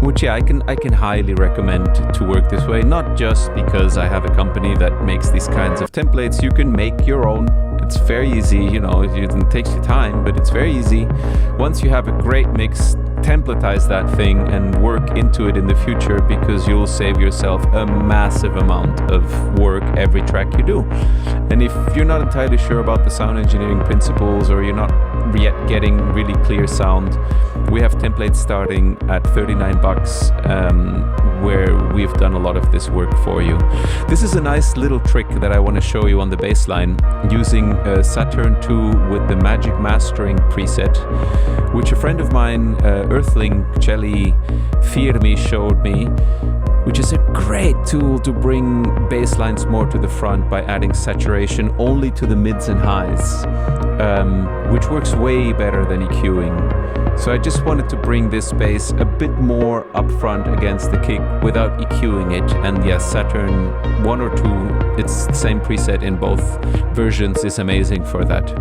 S1: Which I can highly recommend to work this way, not just because I have a company that makes these kinds of templates. You can make your own. It's very easy, it takes you time, but it's very easy. Once you have a great mix, templatize that thing and work into it in the future, because you'll save yourself a massive amount of work every track you do. And if you're not entirely sure about the sound engineering principles, or you're not yet getting really clear sound, we have templates starting at $39, where we've done a lot of this work for you. This is a nice little trick that I want to show you on the bass line, using Saturn 2 with the Magic Mastering preset, which a friend of mine, Earthling Celli Firmi, showed me, which is a great tool to bring bass lines more to the front by adding saturation only to the mids and highs, which works way better than EQing. So I just wanted to bring this bass a bit more up front against the kick without EQing it. And yes, Saturn 1 or 2, it's the same preset in both versions, is amazing for that.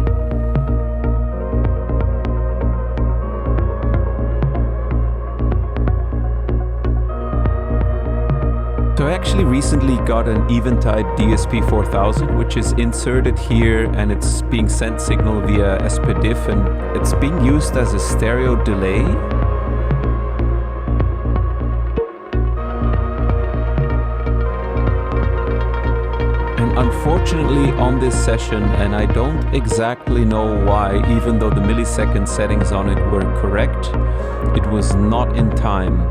S1: So I actually recently got an Eventide DSP 4000, which is inserted here, and it's being sent signal via SPDIF, and it's being used as a stereo delay. And unfortunately on this session, and I don't exactly know why, even though the millisecond settings on it were correct, it was not in time.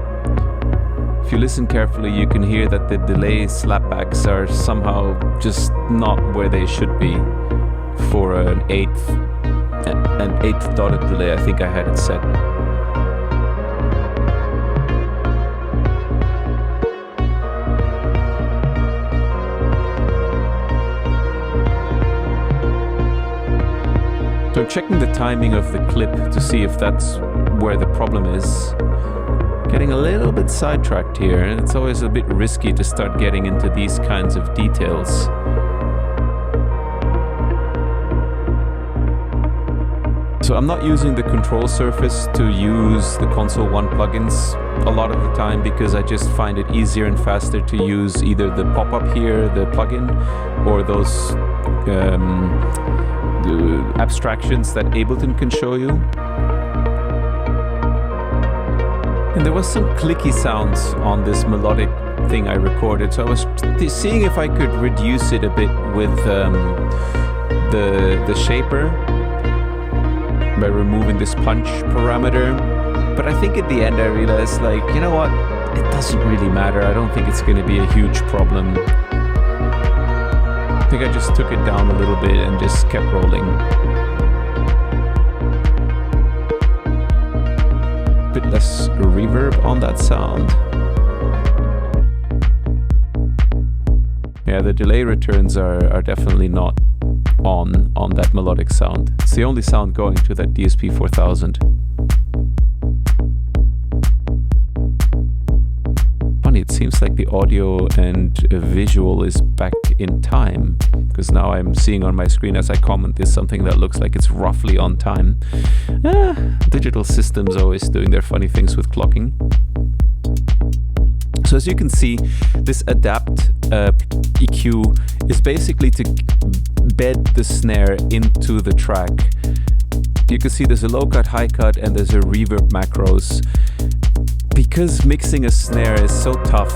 S1: If you listen carefully, you can hear that the delay slapbacks are somehow just not where they should be for an eighth dotted delay. I think I had it set. So I'm checking the timing of the clip to see if that's where the problem is. Getting a little bit sidetracked here, and it's always a bit risky to start getting into these kinds of details. So I'm not using the control surface to use the Console 1 plugins a lot of the time, because I just find it easier and faster to use either the pop-up here, the plugin, or those the abstractions that Ableton can show you. And there was some clicky sounds on this melodic thing I recorded, so I was seeing if I could reduce it a bit with the shaper by removing this punch parameter. But I think at the end I realized, like, you know what, it doesn't really matter. I don't think it's going to be a huge problem. I think I just took it down a little bit and just kept rolling. Bit less reverb on that sound. Yeah, the delay returns are definitely not on that melodic sound. It's the only sound going to that DSP 4000. Funny, it seems like the audio and visual is back in time, because now I'm seeing on my screen as I comment this something that looks like it's roughly on time. Digital systems always doing their funny things with clocking. So as you can see, this adapt EQ is basically to embed the snare into the track. You can see there's a low cut, high cut, and there's a reverb macros. Because mixing a snare is so tough,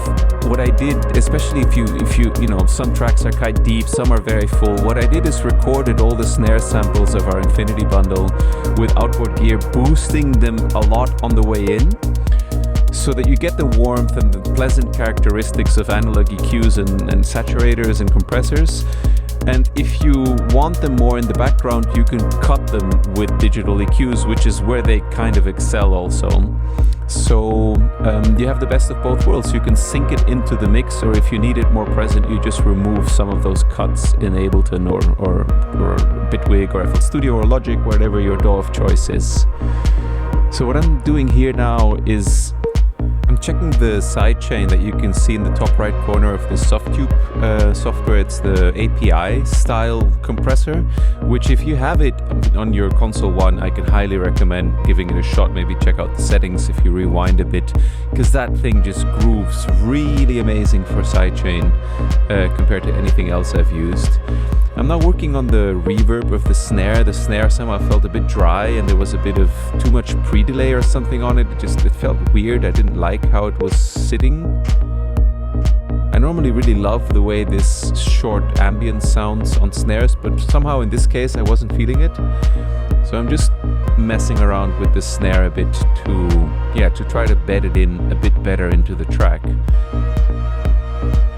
S1: what I did, especially if you know, some tracks are quite deep, some are very full, what I did is recorded all the snare samples of our Infinity bundle with outboard gear, boosting them a lot on the way in, so that you get the warmth and the pleasant characteristics of analog EQs and saturators and compressors. And if you want them more in the background, you can cut them with digital EQs, which is where they kind of excel also. So you have the best of both worlds. You can sync it into the mix, or if you need it more present, you just remove some of those cuts in Ableton or Bitwig or FL Studio or Logic, whatever your DAW of choice is. So what I'm doing here now is I'm checking the sidechain that you can see in the top right corner of the Softube software. It's the API style compressor, which if you have it on your Console 1, I can highly recommend giving it a shot. Maybe check out the settings if you rewind a bit, because that thing just grooves really amazing for sidechain compared to anything else I've used. I'm now working on the reverb of the snare. The snare somehow felt a bit dry, and there was a bit of too much pre-delay or something on it. It felt weird. I didn't like how it was sitting. I normally really love the way this short ambient sounds on snares, but somehow in this case I wasn't feeling it. So I'm just messing around with the snare a bit to try to bed it in a bit better into the track.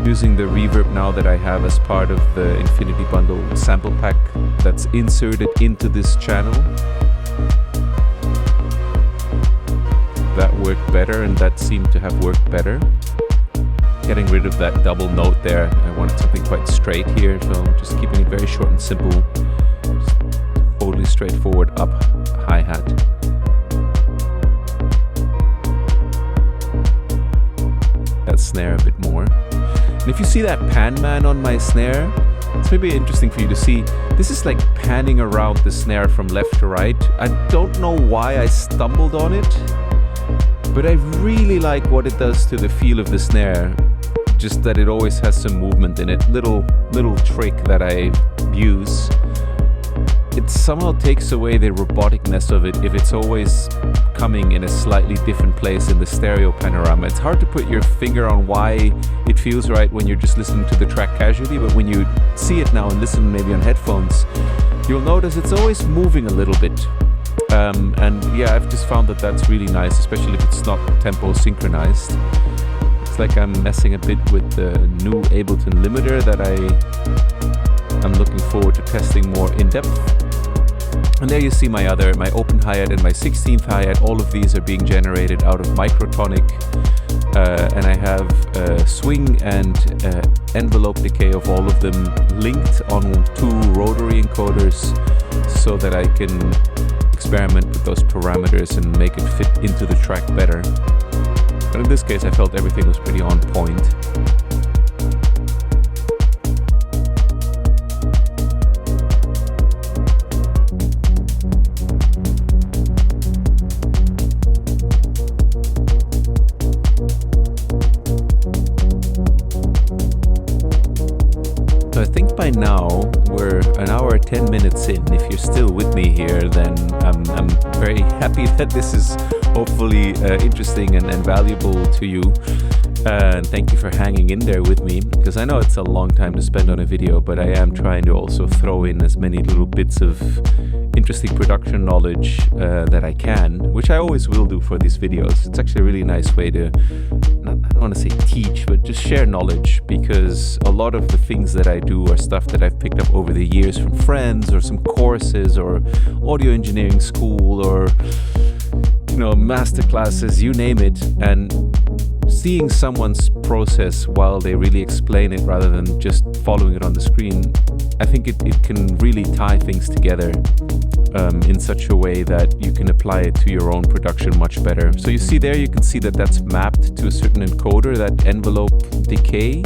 S1: Using the reverb now that I have as part of the Infinity Bundle sample pack that's inserted into this channel. That worked better, and that seemed to have worked better. Getting rid of that double note there. I wanted something quite straight here, so I'm just keeping it very short and simple. Just totally straightforward up hi-hat. That snare a bit more. And if you see that Panman on my snare, it's maybe interesting for you to see. This is like panning around the snare from left to right. I don't know why I stumbled on it, but I really like what it does to the feel of the snare. Just that it always has some movement in it. Little trick that I use. It somehow takes away the roboticness of it if it's always coming in a slightly different place in the stereo panorama. It's hard to put your finger on why it feels right when you're just listening to the track casually, but when you see it now and listen maybe on headphones, you'll notice it's always moving a little bit. And yeah, I've just found that that's really nice, especially if it's not tempo synchronized. It's like I'm messing a bit with the new Ableton limiter that I'm looking forward to testing more in depth. And there you see my open hi-hat and my 16th hi-hat. All of these are being generated out of Microtonic. And I have swing and envelope decay of all of them linked on two rotary encoders so that I can experiment with those parameters and make it fit into the track better. But in this case, I felt everything was pretty on point. So I think by now we're an hour 10 minutes in. If you're still with me here, then I'm very happy that this is hopefully interesting and valuable to you. And thank you for hanging in there with me, because I know it's a long time to spend on a video, but I am trying to also throw in as many little bits of interesting production knowledge that I can, which I always will do for these videos. It's actually a really nice way to, I don't want to say teach, but just share knowledge, because a lot of the things that I do are stuff that I've picked up over the years from friends or some courses or audio engineering school or, you know, master classes, you name it. And seeing someone's process while they really explain it rather than just following it on the screen, I think it can really tie things together in such a way that you can apply it to your own production much better. So you see there, you can see that that's mapped to a certain encoder, that envelope decay.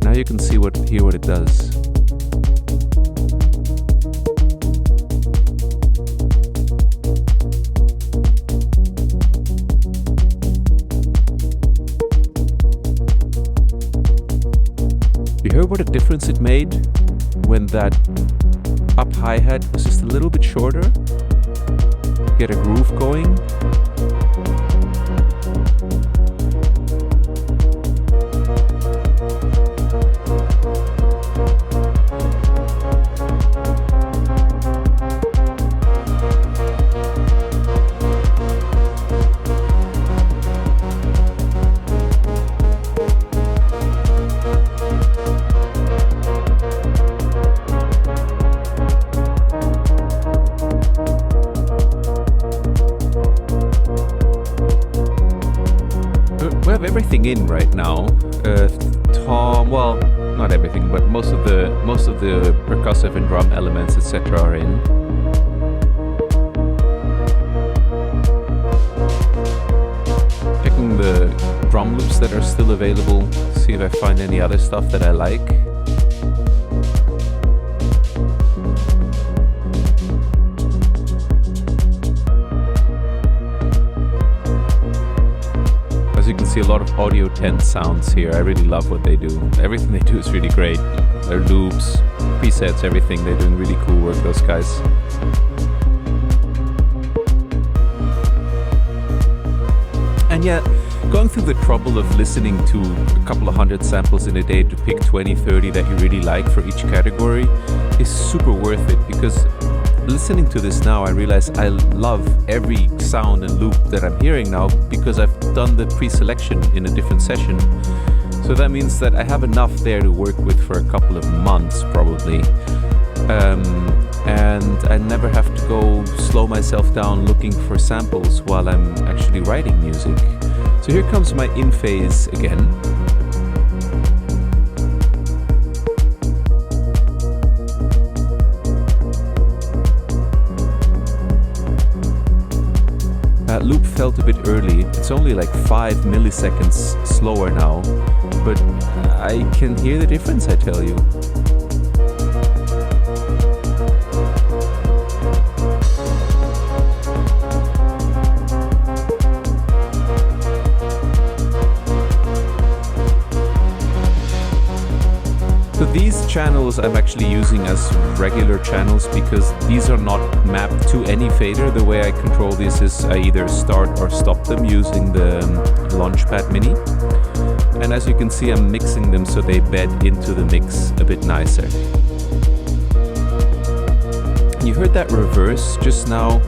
S1: Now you can see hear what it does. You hear what a difference it made? when that up hi-hat was just a little bit shorter. Get a groove going. Everything in right now. Tom, well, not everything, but most of the percussive and drum elements, etc., are in. Checking the drum loops that are still available. See if I find any other stuff that I like. See a lot of AudioTent sounds here. I really love what they do. Everything they do is really great. Their loops, presets, everything. They're doing really cool work, those guys. And yeah, going through the trouble of listening to a couple of hundred samples in a day to pick 20, 30 that you really like for each category is super worth it, because listening to this now, I realize I love every sound and loop that I'm hearing now because I've done the pre-selection in a different session. So that means that I have enough there to work with for a couple of months probably. And I never have to go slow myself down looking for samples while I'm actually writing music. So here comes my InPhase again. That loop felt a bit early. It's only like 5 milliseconds slower now, but I can hear the difference, I tell you. So these channels I'm actually using as regular channels because these are not mapped to any fader. The way I control this is I either start or stop them using the Launchpad Mini. And as you can see, I'm mixing them so they bed into the mix a bit nicer. You heard that reverse just now.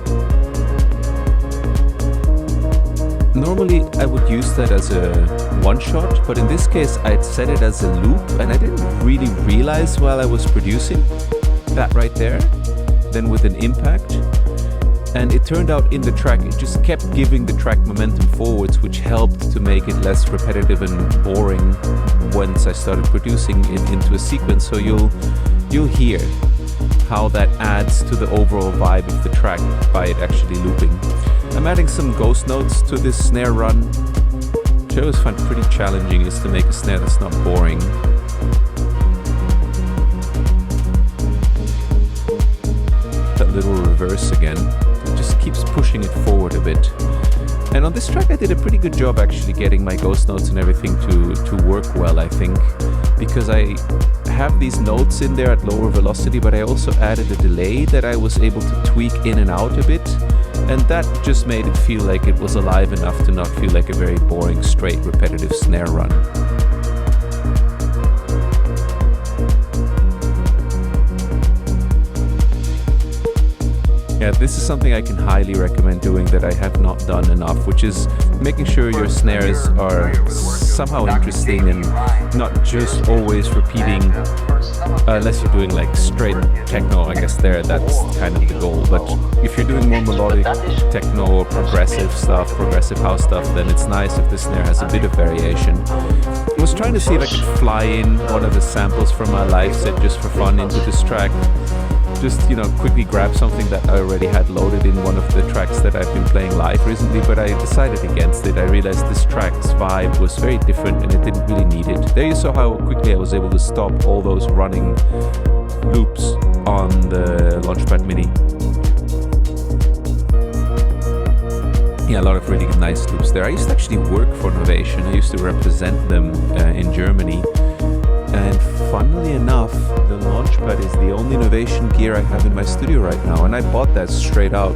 S1: Normally I would use that as a one-shot, but in this case I'd set it as a loop and I didn't really realize while I was producing that right there, then with an impact. And it turned out in the track, it just kept giving the track momentum forwards, which helped to make it less repetitive and boring once I started producing it into a sequence. So you'll hear how that adds to the overall vibe of the track by it actually looping. I'm adding some ghost notes to this snare run, which I always find pretty challenging, is to make a snare that's not boring. That little reverse again, it just keeps pushing it forward a bit. And on this track I did a pretty good job actually getting my ghost notes and everything to work well, I think, because I have these notes in there at lower velocity, but I also added a delay that I was able to tweak in and out a bit. And that just made it feel like it was alive enough to not feel like a very boring, straight, repetitive snare run. Yeah, this is something I can highly recommend doing that I have not done enough, which is making sure your snares are somehow interesting and not just always repeating, unless you're doing like straight techno, I guess that's kind of the goal. But if you're doing more melodic techno or progressive stuff, progressive house stuff, then it's nice if the snare has a bit of variation. I was trying to see if I could fly in one of the samples from my live set just for fun into this track. Just, quickly grab something that I already had loaded in one of the tracks that I've been playing live recently, but I decided against it. I realized this track's vibe was very different and it didn't really need it. There you saw how quickly I was able to stop all those running loops on the Launchpad Mini. Yeah, a lot of really nice loops there. I used to actually work for Novation. I used to represent them in Germany. And funnily enough, the Launchpad is the only innovation gear I have in my studio right now, and I bought that straight up.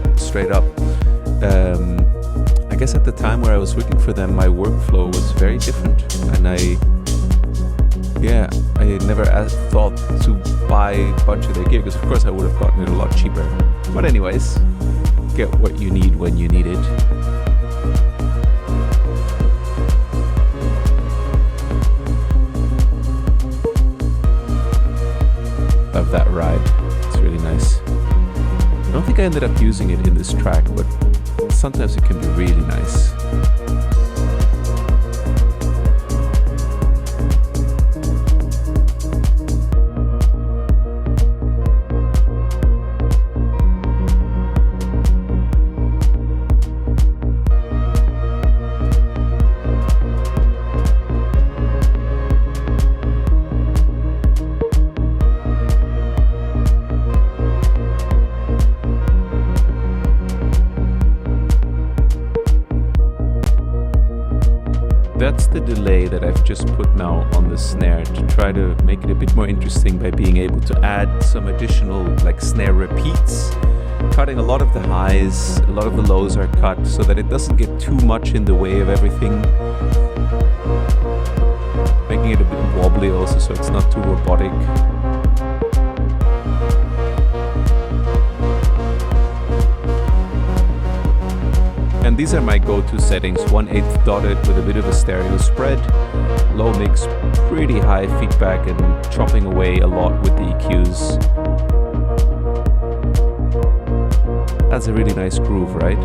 S1: I guess at the time where I was looking for them, my workflow was very different, and I never thought to buy a bunch of their gear, because of course I would have gotten it a lot cheaper. But anyways, get what you need when you need it. Love that ride, it's really nice. I don't think I ended up using it in this track, but sometimes it can be really nice. That's the delay that I've just put now on the snare to try to make it a bit more interesting by being able to add some additional like snare repeats, cutting a lot of the highs, a lot of the lows are cut so that it doesn't get too much in the way of everything, making it a bit wobbly also so it's not too robotic. And these are my go-to settings: 1/8 dotted with a bit of a stereo spread, low mix, pretty high feedback, and chopping away a lot with the EQs. That's a really nice groove, right?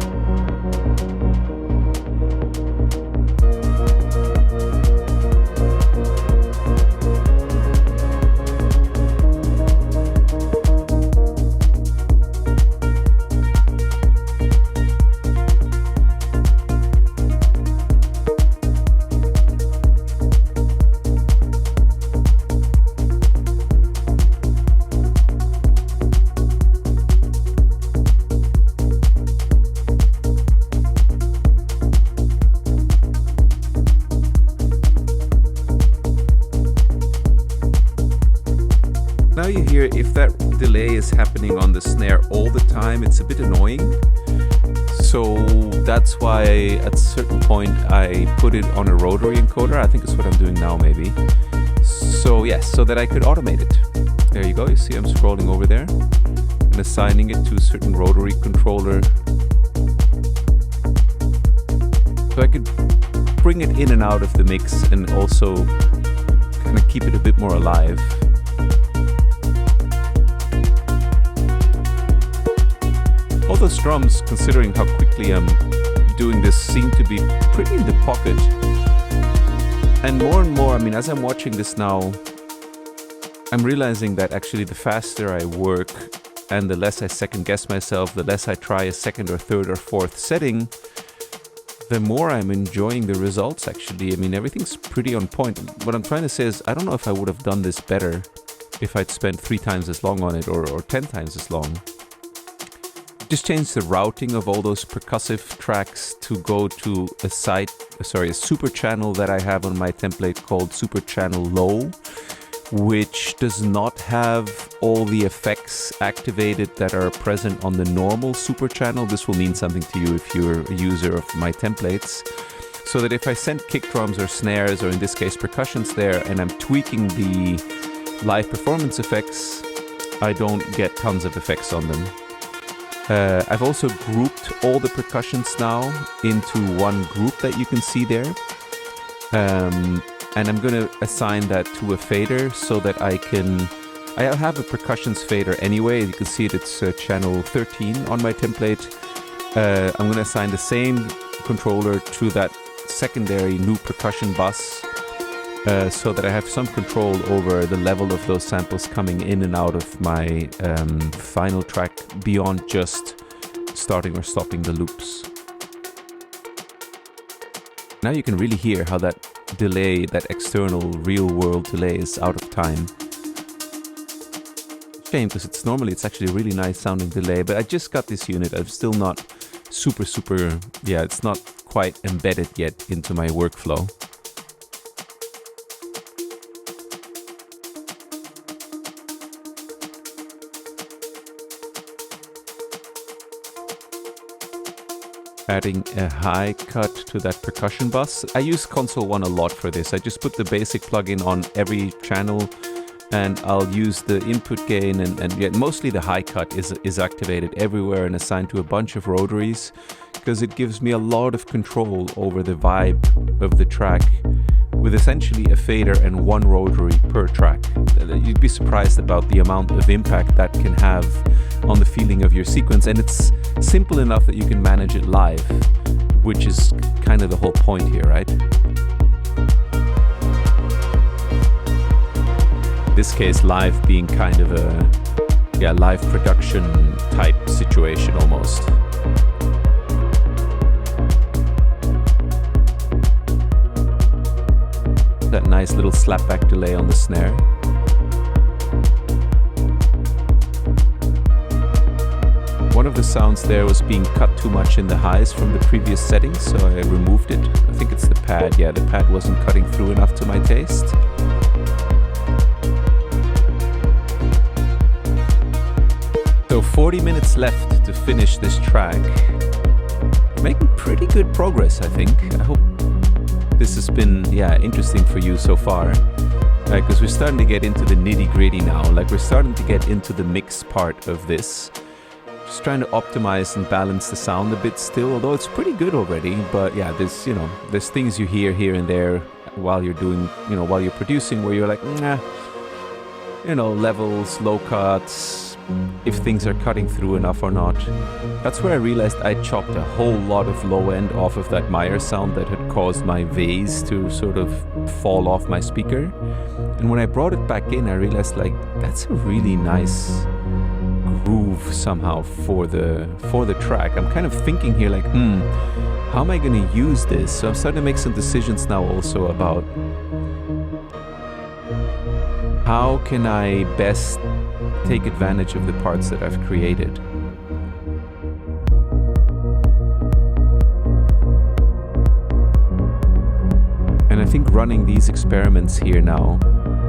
S1: Now you hear if that delay is happening on the snare all the time, it's a bit annoying. So that's why at a certain point I put it on a rotary encoder. I think it's what I'm doing now maybe. So yes, so that I could automate it. There you go, you see I'm scrolling over there and assigning it to a certain rotary controller. So I could bring it in and out of the mix and also kind of keep it a bit more alive. All those drums, considering how quickly I'm doing this, seem to be pretty in the pocket. And more, I mean, as I'm watching this now, I'm realizing that actually the faster I work and the less I second guess myself, the less I try a second or third or fourth setting, the more I'm enjoying the results actually. I mean, everything's pretty on point. What I'm trying to say is, I don't know if I would have done this better if I'd spent 3 times as long on it or 10 times as long. Just changed the routing of all those percussive tracks to go to a super channel that I have on my template called Super Channel Low, which does not have all the effects activated that are present on the normal super channel. This will mean something to you if you're a user of my templates. So that if I send kick drums or snares, or in this case percussions there, and I'm tweaking the live performance effects, I don't get tons of effects on them. I've also grouped all the percussions now into one group that you can see there. And I'm going to assign that to a fader so that I have a percussions fader anyway. You can see it's channel 13 on my template. I'm going to assign the same controller to that secondary new percussion bus so that I have some control over the level of those samples coming in and out of my final track beyond just starting or stopping the loops. Now you can really hear how that delay, that external real world delay, is out of time. Shame, because it's actually a really nice sounding delay, but I just got this unit. I'm still not super, it's not quite embedded yet into my workflow. adding a high cut to that percussion bus. I use Console 1 a lot for this. I just put the basic plugin on every channel, and I'll use the input gain and yeah, mostly the high cut is activated everywhere and assigned to a bunch of rotaries, because it gives me a lot of control over the vibe of the track with essentially a fader and one rotary per track. You'd be surprised about the amount of impact that can have on the feeling of your sequence, and it's simple enough that you can manage it live, which is kind of the whole point here, right? In this case, live being kind of a live production type situation almost. That nice little slapback delay on the snare. One of the sounds there was being cut too much in the highs from the previous settings, so I removed it. I think it's the pad. Yeah, the pad wasn't cutting through enough to my taste. So 40 minutes left to finish this track. Making pretty good progress, I think. I hope this has been, interesting for you so far. Because we're starting to get into the nitty-gritty now. Like, we're starting to get into the mix part of this. Just trying to optimize and balance the sound a bit still, although it's pretty good already. But yeah, there's things you hear here and there while you're doing, while you're producing, where you're like, nah, levels, low cuts, if things are cutting through enough or not. That's where I realized I chopped a whole lot of low end off of that Meyer sound that had caused my vase to sort of fall off my speaker. And when I brought it back in, I realized, like, that's a really nice groove somehow for the track. I'm kind of thinking here, like, how am I going to use this? So I'm starting to make some decisions now also about how can I best take advantage of the parts that I've created. And I think running these experiments here now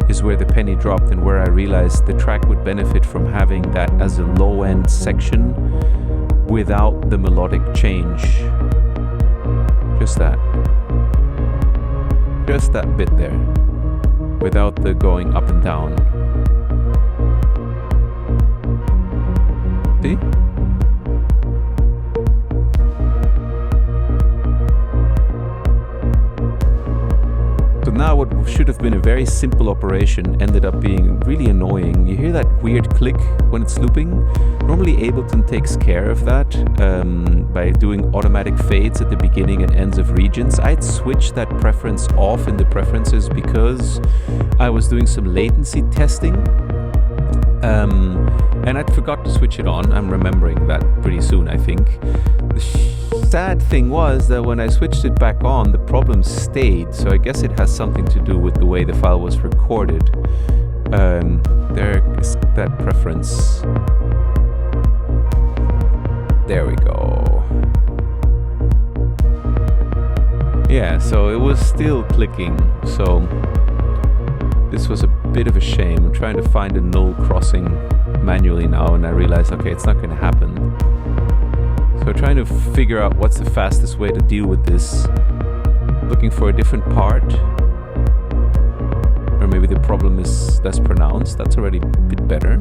S1: is where the penny dropped, and where I realized the track would benefit from having that as a low-end section without the melodic change. Just that bit there, without the going up and down. See? So now what should have been a very simple operation ended up being really annoying. You hear that weird click when it's looping? Normally Ableton takes care of that by doing automatic fades at the beginning and ends of regions. I'd switched that preference off in the preferences because I was doing some latency testing. And I'd forgot to switch it on. I'm remembering that pretty soon, I think. The sad thing was that when I switched it back on, the problem stayed. So I guess it has something to do with the way the file was recorded. There is that preference. There we go. Yeah, so it was still clicking. So this was a bit of a shame. I'm trying to find a null crossing manually now, and I realize, okay, it's not going to happen. So trying to figure out what's the fastest way to deal with this. Looking for a different part. Or maybe the problem is less pronounced. That's already a bit better.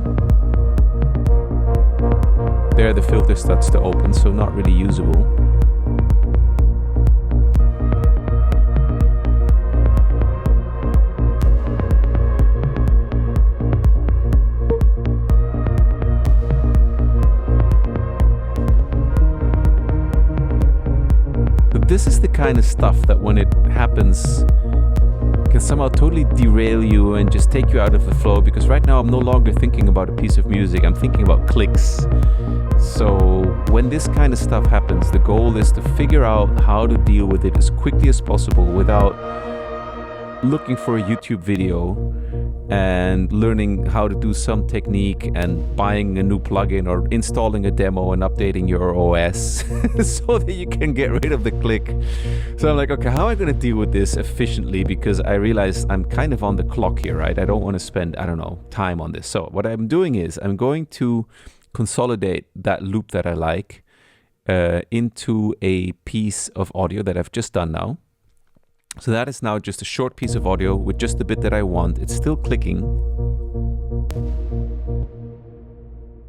S1: There the filter starts to open, so not really usable. This is the kind of stuff that when it happens can somehow totally derail you and just take you out of the flow, because right now I'm no longer thinking about a piece of music, I'm thinking about clicks. So when this kind of stuff happens, the goal is to figure out how to deal with it as quickly as possible without looking for a YouTube video and learning how to do some technique and buying a new plugin or installing a demo and updating your OS so that you can get rid of the click. So I'm like, okay, how am I going to deal with this efficiently? Because I realize I'm kind of on the clock here, right? I don't want to spend, time on this. So what I'm doing is I'm going to consolidate that loop that I like into a piece of audio that I've just done now. So that is now just a short piece of audio with just the bit that I want. It's still clicking.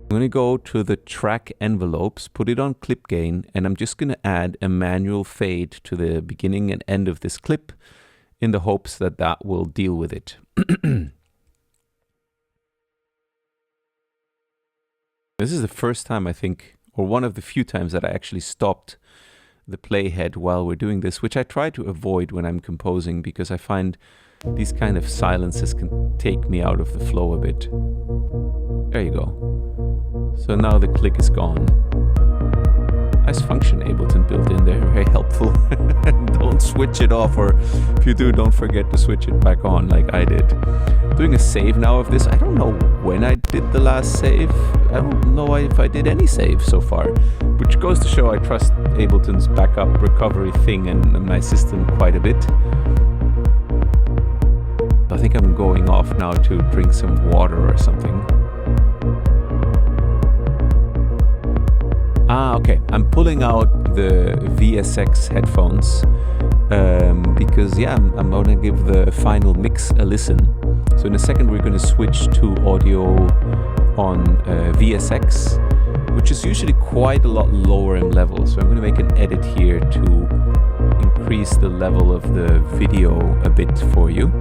S1: I'm going to go to the track envelopes, put it on clip gain, and I'm just going to add a manual fade to the beginning and end of this clip in the hopes that that will deal with it. This is the first time, I think, or one of the few times that I actually stopped the playhead while we're doing this, which I try to avoid when I'm composing because I find these kind of silences can take me out of the flow a bit. There you go. So now the click is gone. Nice function Ableton built in there, very helpful. Don't switch it off, or if you do, don't forget to switch it back on like I did. Doing a save now of this. I don't know when I did the last save. I don't know if I did any save so far, which goes to show I trust Ableton's backup recovery thing and my system quite a bit. I think I'm going off now to drink some water or something. Ah, okay. I'm pulling out the VSX headphones because, yeah, I'm going to give the final mix a listen. So in a second, we're going to switch to audio on VSX, which is usually quite a lot lower in level. So I'm going to make an edit here to increase the level of the video a bit for you.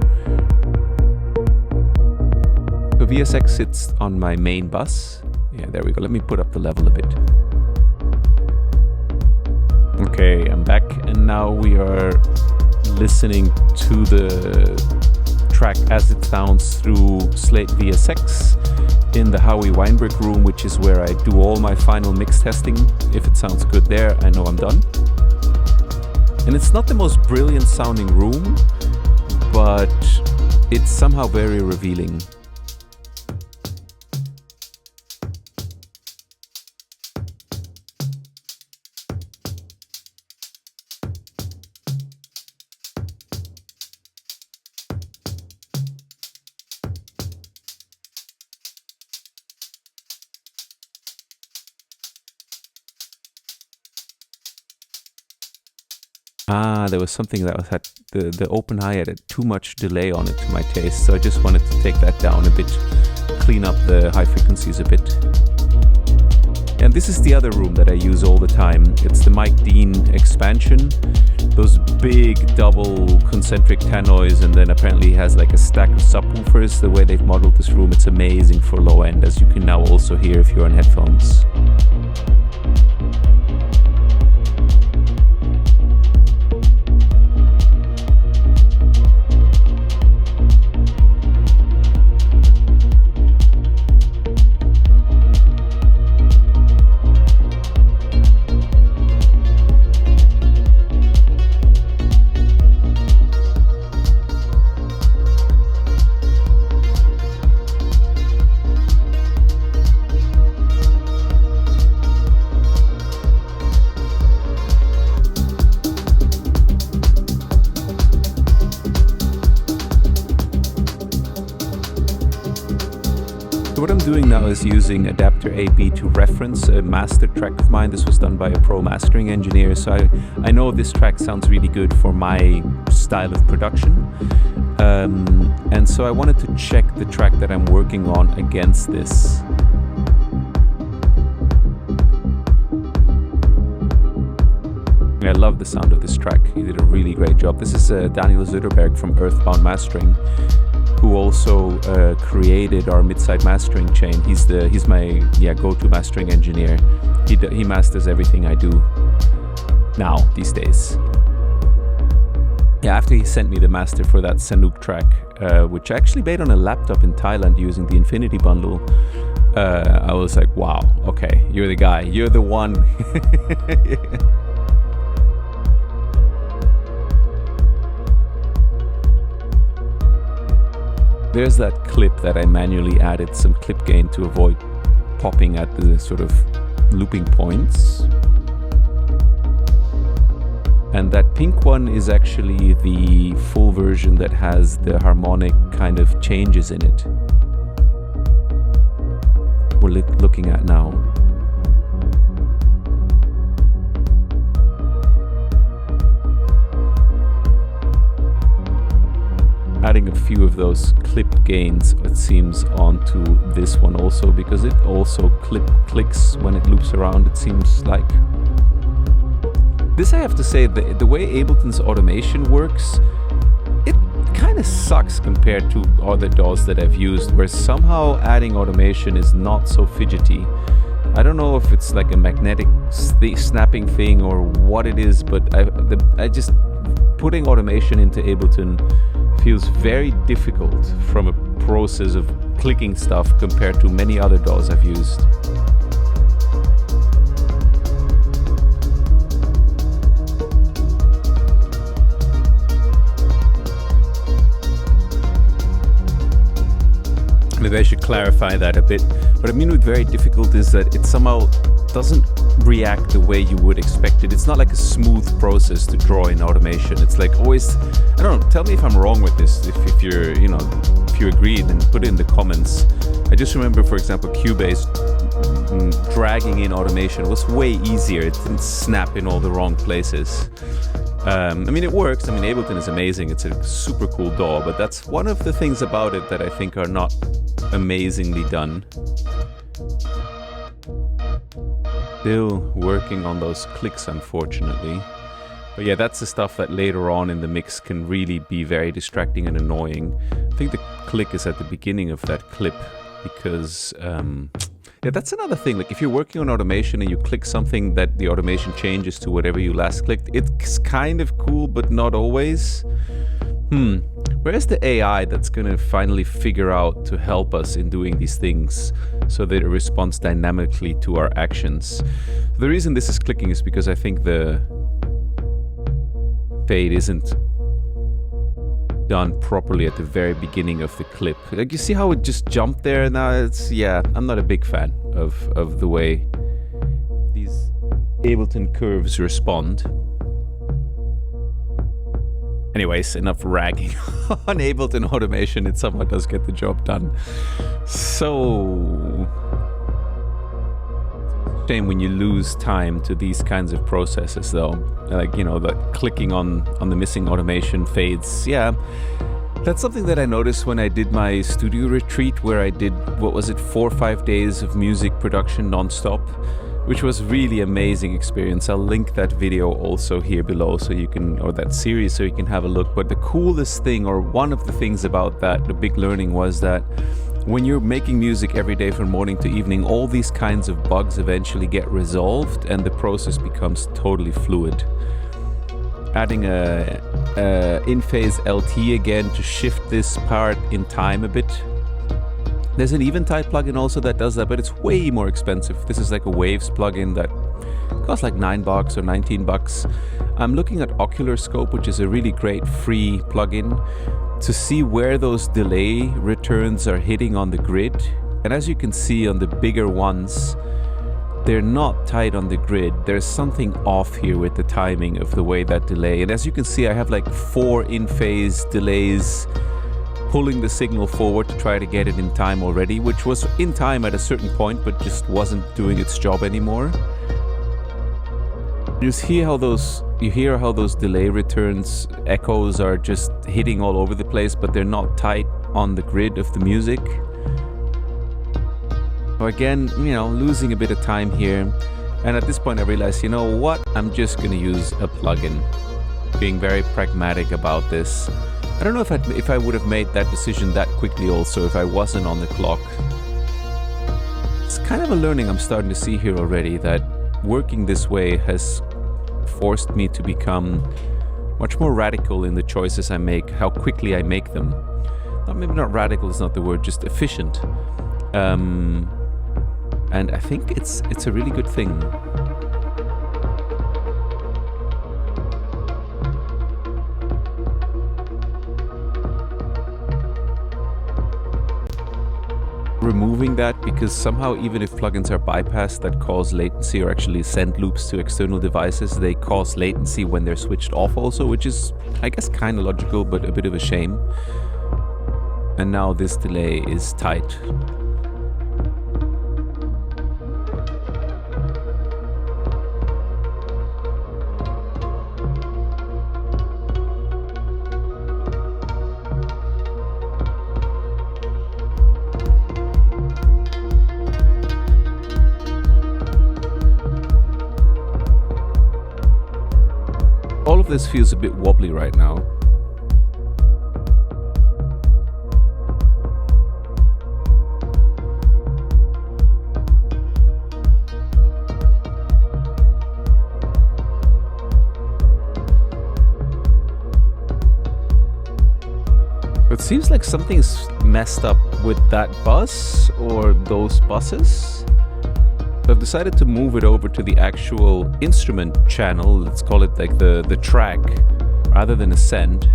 S1: So VSX sits on my main bus. Yeah, there we go. Let me put up the level a bit. Okay, I'm back, and now we are listening to the track as it sounds through Slate VSX in the Howie Weinberg room, which is where I do all my final mix testing. If it sounds good there, I know I'm done. And it's not the most brilliant sounding room, but it's somehow very revealing. Ah, there was something that was had the open eye had too much delay on it to my taste, so I just wanted to take that down a bit, clean up the high frequencies a bit. And this is the other room that I use all the time. It's the Mike Dean expansion, those big double concentric tannoys, and then apparently has like a stack of subwoofers. The way they've modeled this room, it's amazing for low end, as you can now also hear if you're on headphones. What I'm doing now is using Adapter AB to reference a master track of mine. This was done by a pro mastering engineer, so I know this track sounds really good for my style of production. And so I wanted to check the track that I'm working on against this. I love the sound of this track. He did a really great job. This is Daniel Zuderberg from Earthbound Mastering, who also created our mid-side mastering chain. He's my go-to mastering engineer. He masters everything I do now these days. Yeah, after he sent me the master for that Sanook track, which I actually made on a laptop in Thailand using the Infinity Bundle, I was like, wow, okay, you're the guy, you're the one. There's that clip that I manually added some clip gain to avoid popping at the sort of looping points. And that pink one is actually the full version that has the harmonic kind of changes in it. We're looking at now. adding a few of those clip gains, it seems, onto this one also, because it also clicks when it loops around, it seems like. This, I have to say, the way Ableton's automation works, it kind of sucks compared to other DAWs that I've used, where somehow adding automation is not so fidgety. I don't know if it's like a magnetic snapping thing or what it is, but I just putting automation into Ableton feels very difficult from a process of clicking stuff compared to many other DAWs I've used. Maybe I should clarify that a bit. What I mean with very difficult is that it somehow doesn't react the way you would expect it. It's not like a smooth process to draw in automation. It's like always, I don't know, tell me if I'm wrong with this. If you're, you know, if you agree, then put it in the comments. I just remember, for example, Cubase dragging in automation was way easier. It didn't snap in all the wrong places. I mean, it works. I mean, Ableton is amazing. It's a super cool DAW, but that's one of the things about it that I think are not amazingly done. Still working on those clicks, unfortunately. But yeah, that's the stuff that later on in the mix can really be very distracting and annoying. I think the click is at the beginning of that clip because, yeah, that's another thing. Like if you're working on automation and you click something that the automation changes to whatever you last clicked, it's kind of cool, but not always. Where's the AI that's going to finally figure out to help us in doing these things so that it responds dynamically to our actions? The reason this is clicking is because I think the fade isn't done properly at the very beginning of the clip. Like you see how it just jumped there? Now it's, yeah, I'm not a big fan of the way these Ableton curves respond. Anyways, enough ragging on Ableton automation. It somehow does get the job done. So, shame when you lose time to these kinds of processes, though. Like, you know, the clicking on the missing automation fades. Yeah, that's something that I noticed when I did my studio retreat, where I did, what was it, 4 or 5 days of music production non-stop, which was really amazing experience. I'll link that video also here below so you can, or that series, so you can have a look. But the coolest thing, or one of the things about that, the big learning, was that when you're making music every day from morning to evening, all these kinds of bugs eventually get resolved and the process becomes totally fluid. Adding a InPhase LT again to shift this part in time a bit. There's an Eventide plugin also that does that, but it's way more expensive. This is like a Waves plugin that costs like $9 or $19. I'm looking at Ocular Scope, which is a really great free plugin, to see where those delay returns are hitting on the grid. And as you can see on the bigger ones, they're not tight on the grid. There's something off here with the timing of the way that delay. And as you can see, I have like 4 in-phase delays pulling the signal forward to try to get it in time already, which was in time at a certain point, but just wasn't doing its job anymore. You hear how those delay returns echoes are just hitting all over the place, but they're not tight on the grid of the music. So again, you know, losing a bit of time here. And at this point I realized, you know what, I'm just gonna use a plugin. Being very pragmatic about this. I don't know if I would have made that decision that quickly also if I wasn't on the clock. It's kind of a learning I'm starting to see here already, that working this way has forced me to become much more radical in the choices I make, how quickly I make them. Maybe not radical is not the word, just efficient. And I think it's a really good thing. Removing that, because somehow even if plugins are bypassed that cause latency or actually send loops to external devices, they cause latency when they're switched off also, which is, I guess, kind of logical, but a bit of a shame. And now this delay is tight. this feels a bit wobbly right now. It seems like something's messed up with that bus or those buses. So I've decided to move it over to the actual instrument channel, let's call it like the track, rather than a send.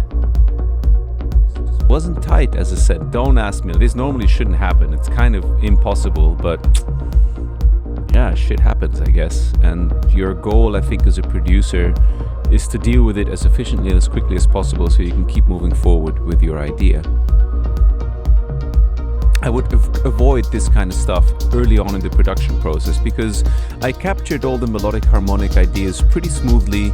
S1: It wasn't tight as a send. Don't ask me. This normally shouldn't happen. It's kind of impossible, but yeah, shit happens, I guess. And your goal, I think, as a producer is to deal with it as efficiently and as quickly as possible so you can keep moving forward with your idea. I would avoid this kind of stuff early on in the production process because I captured all the melodic harmonic ideas pretty smoothly,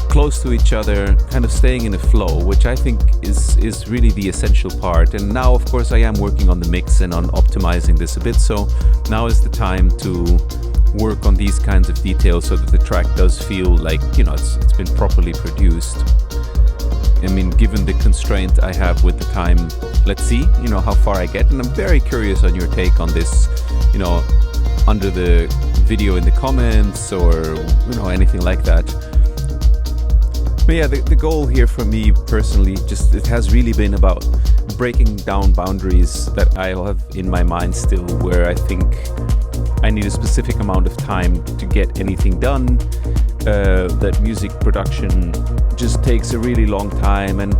S1: close to each other, kind of staying in a flow, which I think is really the essential part. And now, of course, I am working on the mix and on optimizing this a bit, so now is the time to work on these kinds of details so that the track does feel like, you know, it's been properly produced. I mean, given the constraint I have with the time, let's see, you know, how far I get. And I'm very curious on your take on this, you know, under the video in the comments or, you know, anything like that. But yeah, the goal here for me personally, just it has really been about breaking down boundaries that I have in my mind still, where I think I need a specific amount of time to get anything done. That music production just takes a really long time, and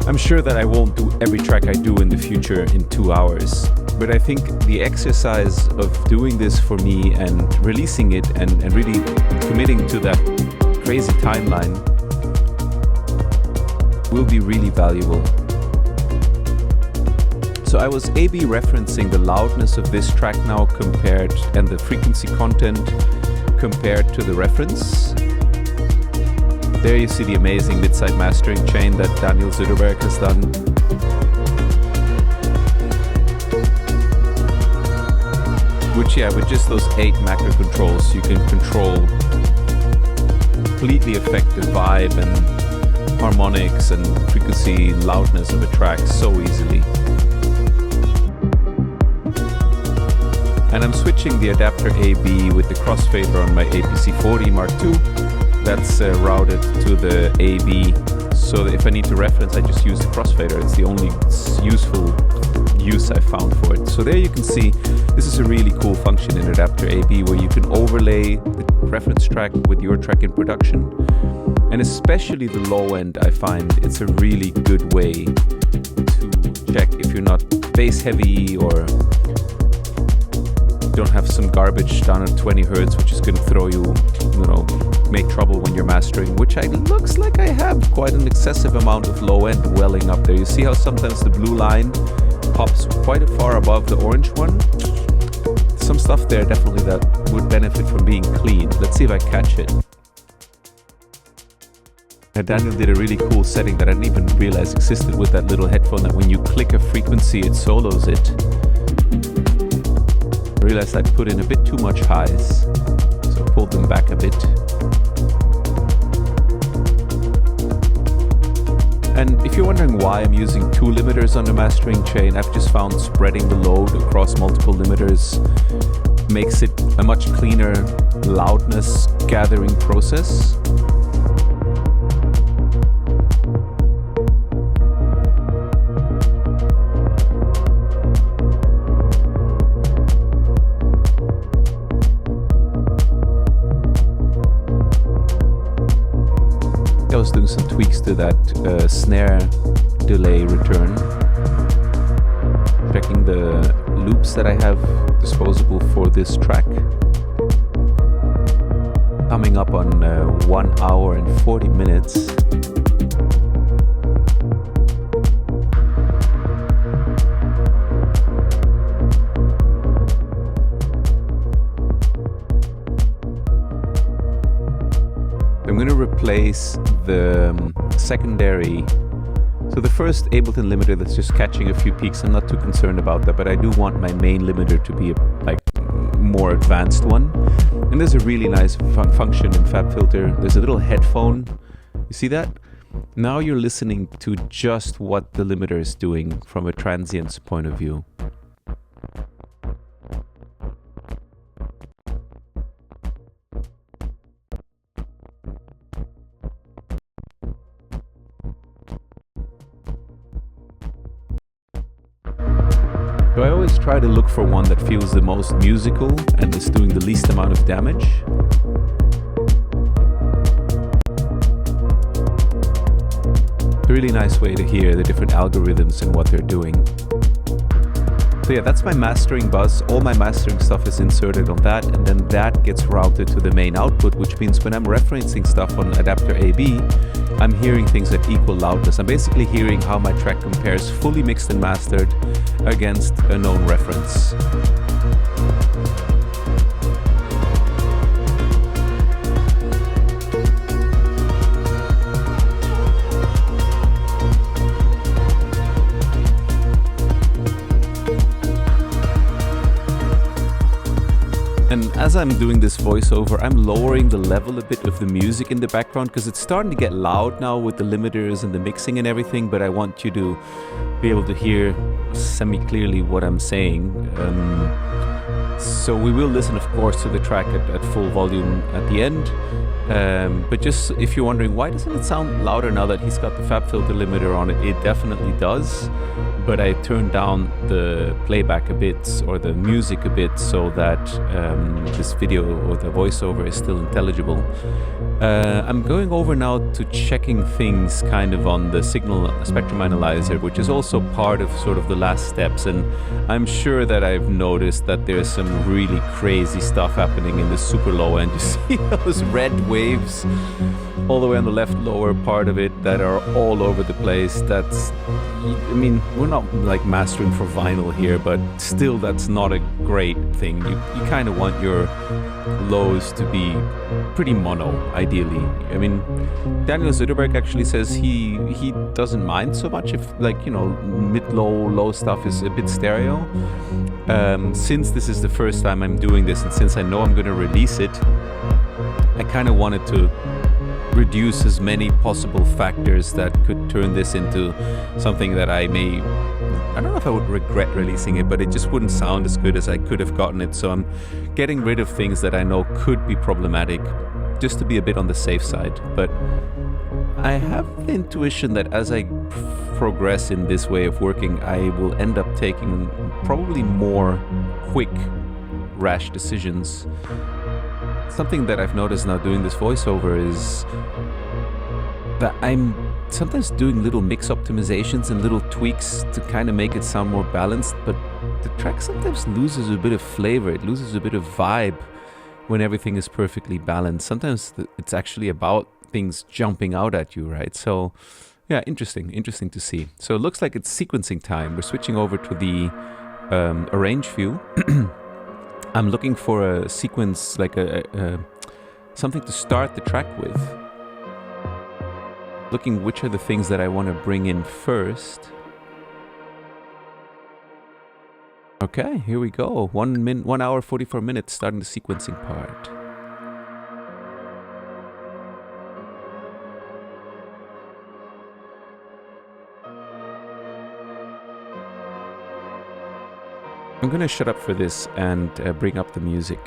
S1: I'm sure that I won't do every track I do in the future in 2 hours. But I think the exercise of doing this for me and releasing it and really committing to that crazy timeline will be really valuable. So I was A/B referencing the loudness of this track now compared, and the frequency content compared to the reference. There you see the amazing mid-side mastering chain that Daniel Söderberg has done. Which, yeah, with just those 8 macro controls, you can control, completely affect the vibe and harmonics and frequency, loudness of a track so easily. And I'm switching the adapter AB with the crossfader on my APC40 Mark II. That's routed to the AB, so that if I need to reference, I just use the crossfader. It's the only useful use I found for it. So there you can see, this is a really cool function in adapter AB where you can overlay the reference track with your track in production. And especially the low end, I find it's a really good way to check if you're not bass heavy or don't have some garbage down at 20 Hertz, which is going to throw you, you know, make trouble when you're mastering, which looks like I have quite an excessive amount of low end welling up there. You see how sometimes the blue line pops quite far above the orange one? Some stuff there definitely that would benefit from being clean. Let's see if I catch it. Daniel did a really cool setting that I didn't even realize existed with that little headphone, that when you click a frequency, it solos it. I realized I'd put in a bit too much highs, so I pulled them back a bit. And if you're wondering why I'm using 2 limiters on the mastering chain, I've just found spreading the load across multiple limiters makes it a much cleaner loudness gathering process. I was doing some tweaks to that snare delay return, checking the loops that I have disposable for this track. Coming up on 1 hour and 40 minutes. I'm going to replace the secondary. So the first Ableton limiter that's just catching a few peaks, I'm not too concerned about that, but I do want my main limiter to be a more advanced one. And there's a really nice function in Fabfilter. There's a little headphone. You You see that? Now you're listening to just what the limiter is doing from a transient's point of view. So I always try to look for one that feels the most musical and is doing the least amount of damage. It's a really nice way to hear the different algorithms and what they're doing. So yeah, that's my mastering bus. All my mastering stuff is inserted on that, and then that gets routed to the main output, which means when I'm referencing stuff on adapter AB, I'm hearing things at equal loudness. I'm basically hearing how my track compares fully mixed and mastered against a known reference. And as I'm doing this voiceover, I'm lowering the level a bit of the music in the background because it's starting to get loud now with the limiters and the mixing and everything, but I want you to be able to hear semi-clearly what I'm saying. So we will listen, of course, to the track at full volume at the end. But just if you're wondering, why doesn't it sound louder now that he's got the Fabfilter limiter on it? It definitely does. But I turned down the playback a bit, or the music a bit, so that this video or the voiceover is still intelligible. I'm going over now to checking things kind of on the signal spectrum analyzer, which is also part of sort of the last steps. And I'm sure that I've noticed that there's some really crazy stuff happening in the super low end. You see those red waves all the way on the left lower part of it that are all over the place. That's, I mean, we're not like mastering for vinyl here, but still that's not a great thing. You kind of want your lows to be pretty mono, ideally. I mean, Daniel Zuderberg actually says he doesn't mind so much if, like, you know, mid-low, low stuff is a bit stereo. Since this is the first time I'm doing this, and since I know I'm going to release it, I kind of wanted to reduce as many possible factors that could turn this into something that I don't know if I would regret releasing it, but it just wouldn't sound as good as I could have gotten it. So I'm getting rid of things that I know could be problematic, just to be a bit on the safe side. But I have the intuition that as I progress in this way of working, I will end up taking probably more quick, rash decisions. Something that I've noticed now doing this voiceover is that I'm sometimes doing little mix optimizations and little tweaks to kind of make it sound more balanced, but the track sometimes loses a bit of flavor, it loses a bit of vibe when everything is perfectly balanced. Sometimes it's actually about things jumping out at you, right? So yeah, interesting to see. So it looks like it's sequencing time. We're switching over to the arrange view. I'm looking for a sequence, like something to start the track with. Looking which are the things that I want to bring in first. Okay, here we go. 1 hour 44 minutes starting the sequencing part. I'm gonna shut up for this and bring up the music.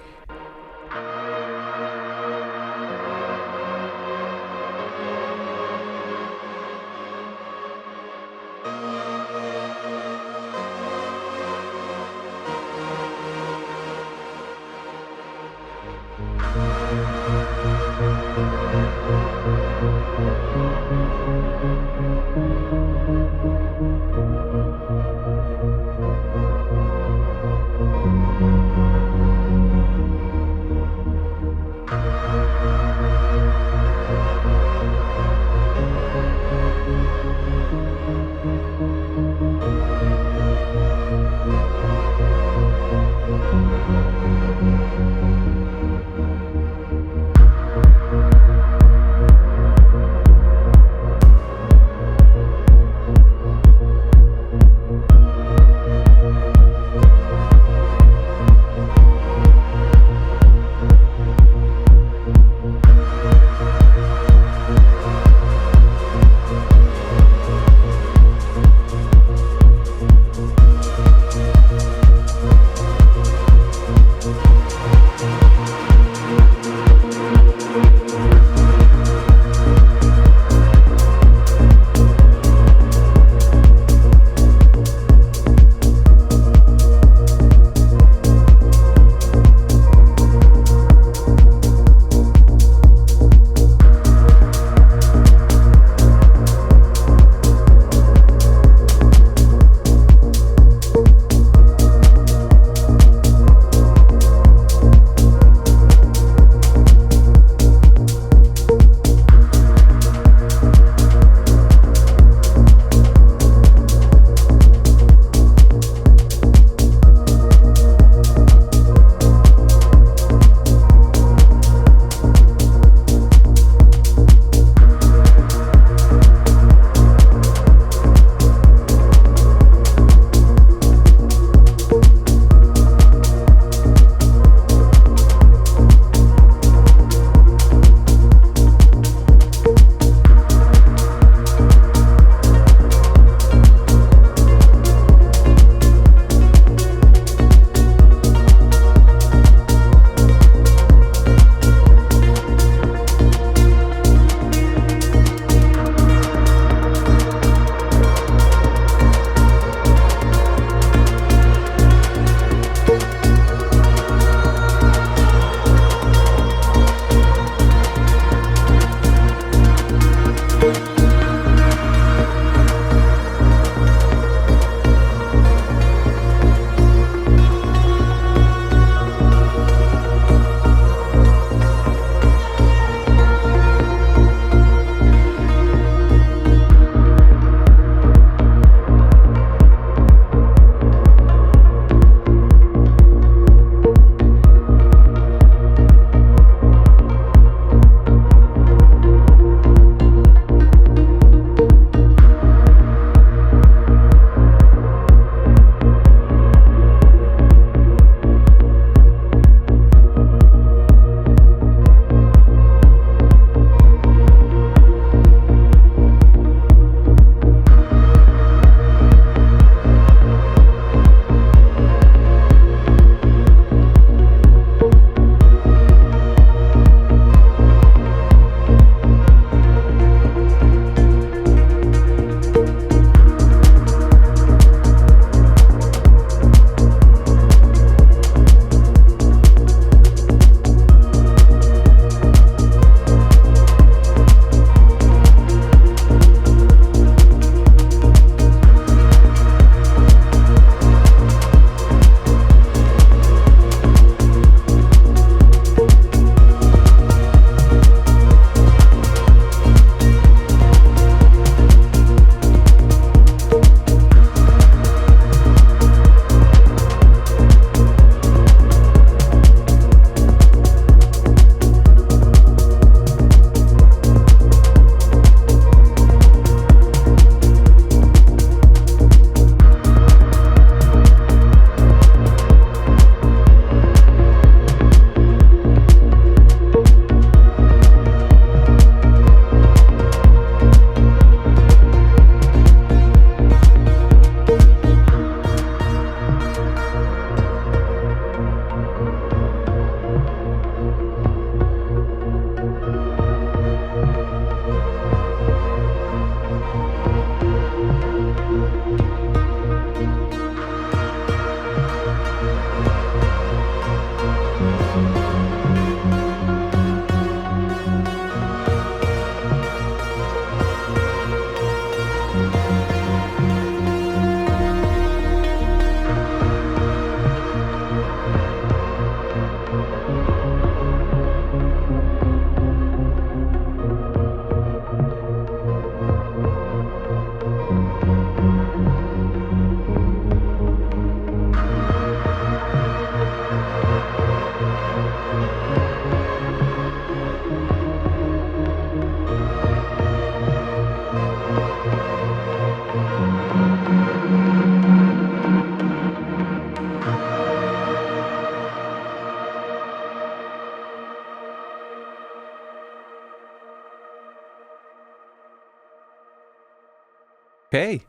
S1: Okay,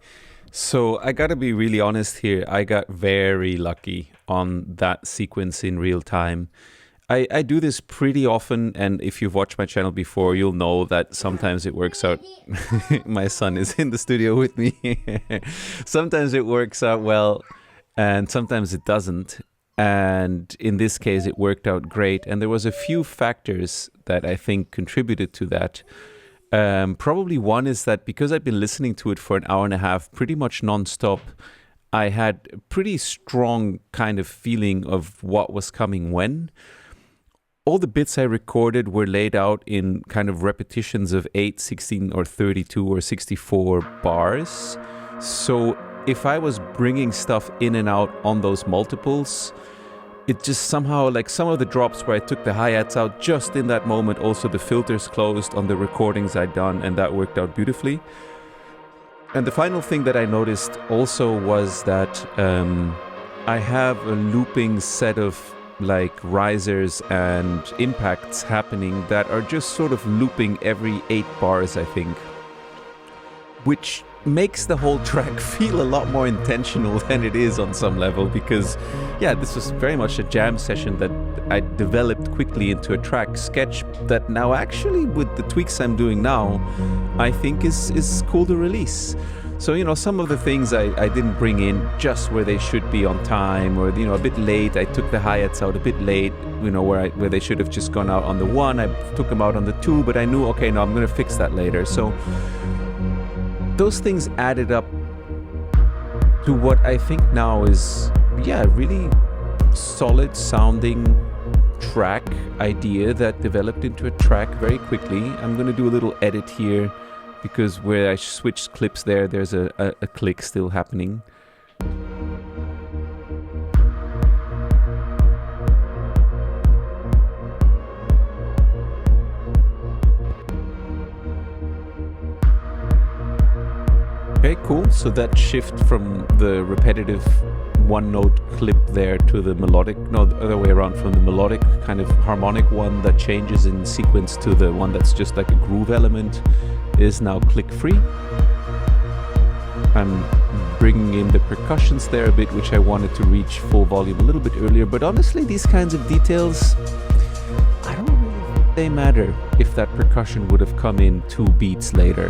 S1: so I gotta be really honest here. I got very lucky on that sequence in real time. I do this pretty often, and if you've watched my channel before, you'll know that sometimes it works out. My son is in the studio with me. Sometimes it works out well, and sometimes it doesn't. And in this case, it worked out great. And there was a few factors that I think contributed to that. Probably one is that because I've been listening to it for an hour and a half, pretty much nonstop, I had a pretty strong kind of feeling of what was coming when. All the bits I recorded were laid out in kind of repetitions of 8, 16, or 32 or 64 bars. So if I was bringing stuff in and out on those multiples, it just somehow, like some of the drops where I took the hi-hats out just in that moment, also the filters closed on the recordings I'd done, and that worked out beautifully. And the final thing that I noticed also was that I have a looping set of like risers and impacts happening that are just sort of looping every 8 bars, I think, which makes the whole track feel a lot more intentional than it is on some level, because yeah, this was very much a jam session that I developed quickly into a track sketch that now actually, with the tweaks I'm doing now, I think is cool to release. So, you know, some of the things I didn't bring in just where they should be on time, or, you know, a bit late. I took the hi-hats out a bit late, you know, where they should have just gone out on the 1. I took them out on the 2, but I knew, okay, no, I'm going to fix that later. So those things added up to what I think now is, yeah, really solid sounding track idea that developed into a track very quickly. I'm going to do a little edit here, because where I switched clips there's a click still happening. Okay, cool. So that shift from the repetitive one note clip there to the melodic, no, the other way around, from the melodic kind of harmonic one that changes in sequence to the one that's just like a groove element, is now click free. I'm bringing in the percussions there a bit, which I wanted to reach full volume a little bit earlier, but honestly these kinds of details, I don't really think they matter if that percussion would have come in 2 beats later.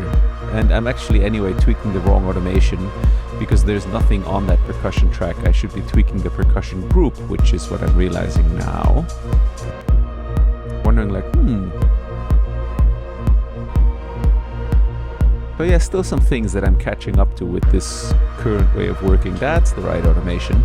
S1: And I'm actually anyway tweaking the wrong automation, because there's nothing on that percussion track. I should be tweaking the percussion group, which is what I'm realizing now. Wondering like, So yeah, still some things that I'm catching up to with this current way of working. That's the right automation.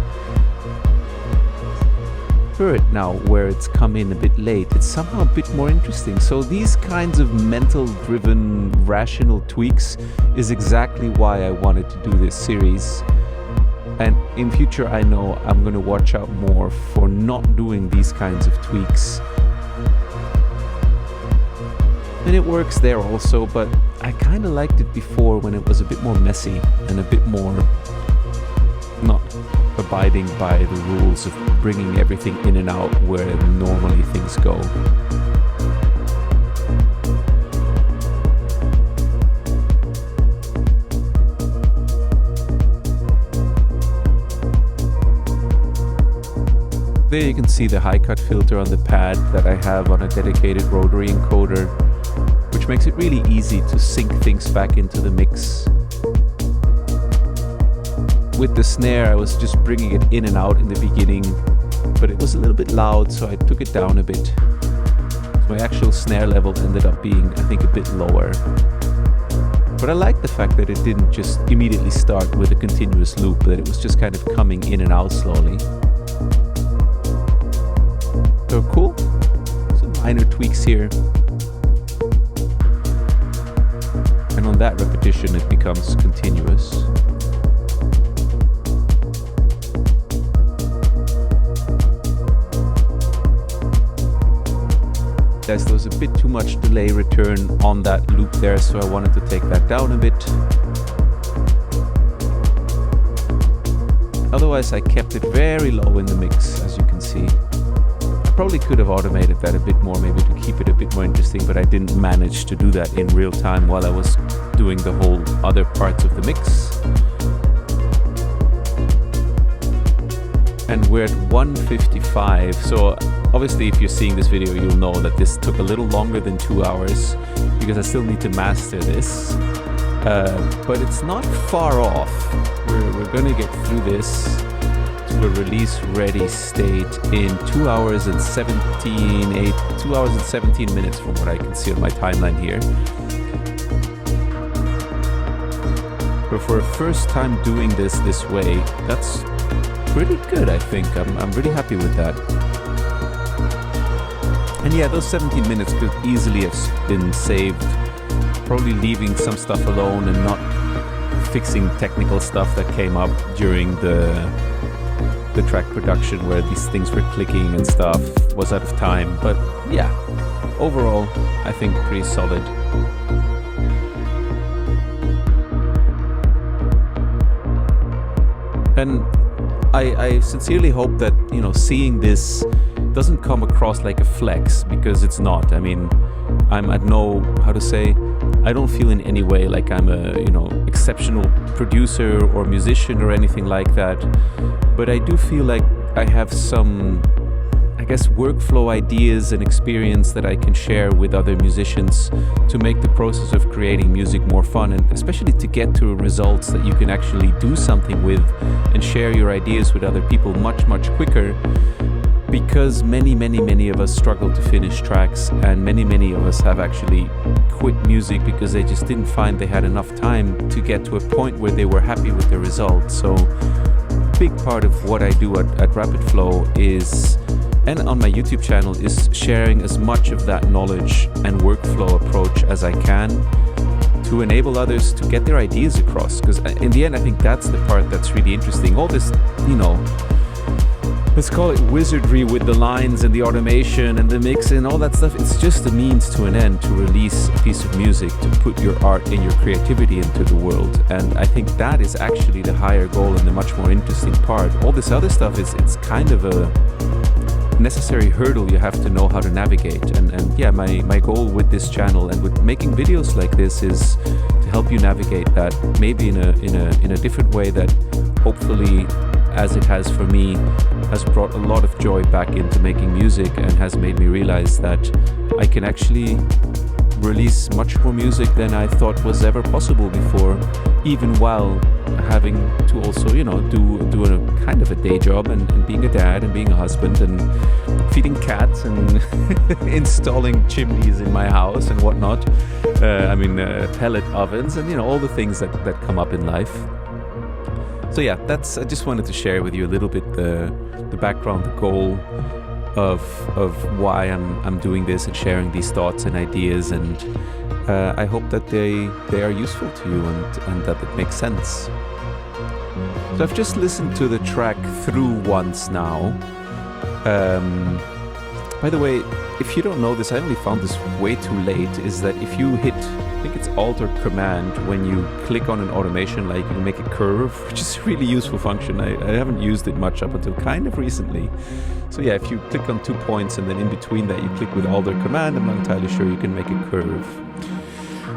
S1: For it now, where it's come in a bit late, it's somehow a bit more interesting. So these kinds of mental-driven, rational tweaks is exactly why I wanted to do this series. And in future, I know I'm going to watch out more for not doing these kinds of tweaks. And it works there also, but I kind of liked it before when it was a bit more messy and a bit more not abiding by the rules of bringing everything in and out where normally things go. There you can see the high cut filter on the pad that I have on a dedicated rotary encoder, which makes it really easy to sync things back into the mix. With the snare, I was just bringing it in and out in the beginning, but it was a little bit loud, so I took it down a bit. So my actual snare level ended up being, I think, a bit lower. But I like the fact that it didn't just immediately start with a continuous loop, that it was just kind of coming in and out slowly. So cool. Some minor tweaks here. And on that repetition, it becomes continuous. There was a bit too much delay return on that loop there, so I wanted to take that down a bit. Otherwise, I kept it very low in the mix, as you can see. probably could have automated that a bit more, maybe to keep it a bit more interesting, but I didn't manage to do that in real time while I was doing the whole other parts of the mix. And we're at 1:55, so obviously if you're seeing this video, you'll know that this took a little longer than 2 hours because I still need to master this. But it's not far off. We're gonna get through this to a release ready state in 2 hours and 17 minutes from what I can see on my timeline here. But for a first time doing this way, that's pretty good, I think. I'm really happy with that. And yeah, those 17 minutes could easily have been saved, probably leaving some stuff alone and not fixing technical stuff that came up during the track production where these things were clicking and stuff was out of time. But yeah, overall, I think pretty solid. And I sincerely hope that, you know, seeing this doesn't come across like a flex, because it's not. I mean, I'm at no, how to say, I don't feel in any way like I'm a, you know, exceptional producer or musician or anything like that. But I do feel like I have some, I guess, workflow ideas and experience that I can share with other musicians to make the process of creating music more fun, and especially to get to results that you can actually do something with and share your ideas with other people much quicker. Because many of us struggle to finish tracks, and many of us have actually quit music because they just didn't find they had enough time to get to a point where they were happy with the results. So a big part of what I do at Rapid Flow is, and on my YouTube channel, is sharing as much of that knowledge and workflow approach as I can to enable others to get their ideas across. Because in the end, I think that's the part that's really interesting. All this, you know, let's call it wizardry with the lines and the automation and the mix and all that stuff, it's just a means to an end to release a piece of music, to put your art and your creativity into the world. And I think that is actually the higher goal and the much more interesting part. All this other stuff it's kind of a necessary hurdle you have to know how to navigate. And yeah, my goal with this channel and with making videos like this is to help you navigate that, maybe in a different way that hopefully, as it has for me, has brought a lot of joy back into making music and has made me realize that I can actually release much more music than I thought was ever possible before, even while having to also, you know, do a kind of a day job and being a dad and being a husband and feeding cats and installing chimneys in my house and whatnot. Pellet ovens and, you know, all the things that come up in life. So yeah, I just wanted to share with you a little bit the background, the goal of why I'm doing this and sharing these thoughts and ideas, and I hope that they are useful to you and that it makes sense. So I've just listened to the track through once now. By the way, if you don't know this, I only found this way too late, is that if you hit, I think it's Alt or Command, when you click on an automation, like you make a curve, which is a really useful function. I haven't used it much up until kind of recently. So yeah, if you click on 2 points and then in between that you click with Alt or Command, I'm not entirely sure you can make a curve.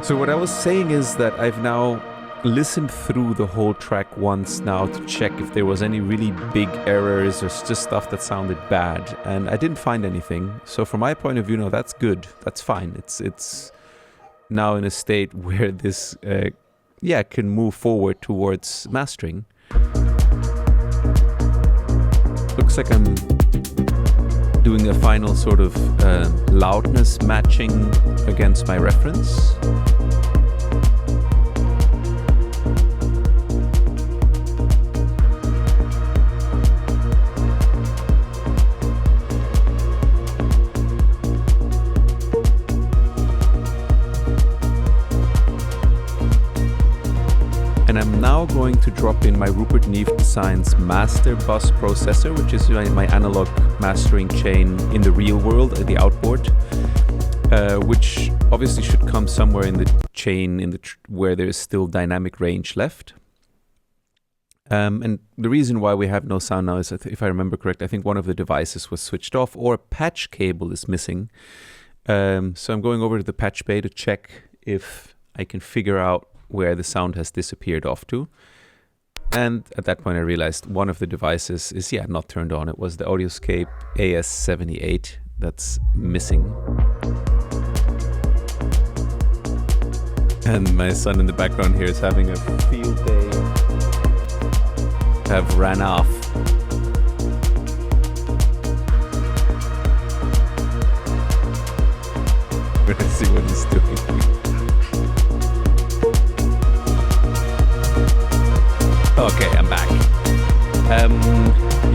S1: So what I was saying is that I've now listened through the whole track once now to check if there was any really big errors or just stuff that sounded bad, and I didn't find anything. So from my point of view, no, that's good, that's fine. It's now in a state where this can move forward towards mastering. Looks like I'm doing a final sort of loudness matching against my reference. And I'm now going to drop in my Rupert Neve Designs master bus processor, which is my analog mastering chain in the real world, the outboard, which obviously should come somewhere in the chain where there is still dynamic range left. And the reason why we have no sound now is, if I remember correct, I think one of the devices was switched off or a patch cable is missing. So I'm going over to the patch bay to check if I can figure out where the sound has disappeared off to. And at that point I realized one of the devices is, not turned on. It was the AudioScape AS78 that's missing. And my son in the background here is having a field day. Have ran off. We're gonna see what he's doing. Okay, I'm back.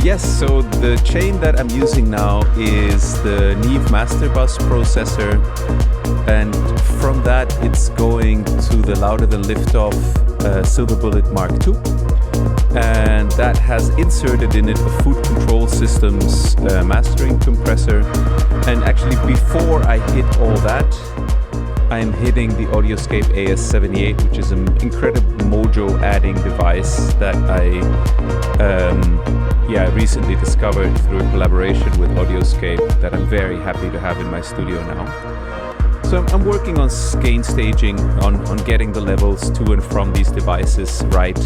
S1: Yes, so the chain that I'm using now is the Neve Master Bus processor, and from that it's going to the Louder Than Liftoff Silver Bullet Mark II. And that has inserted in it a Food Control Systems mastering compressor. And actually before I hit all that, I'm hitting the AudioScape AS78, which is an incredible mojo adding device that I recently discovered through a collaboration with AudioScape that I'm very happy to have in my studio now. So I'm working on gain staging, on getting the levels to and from these devices right,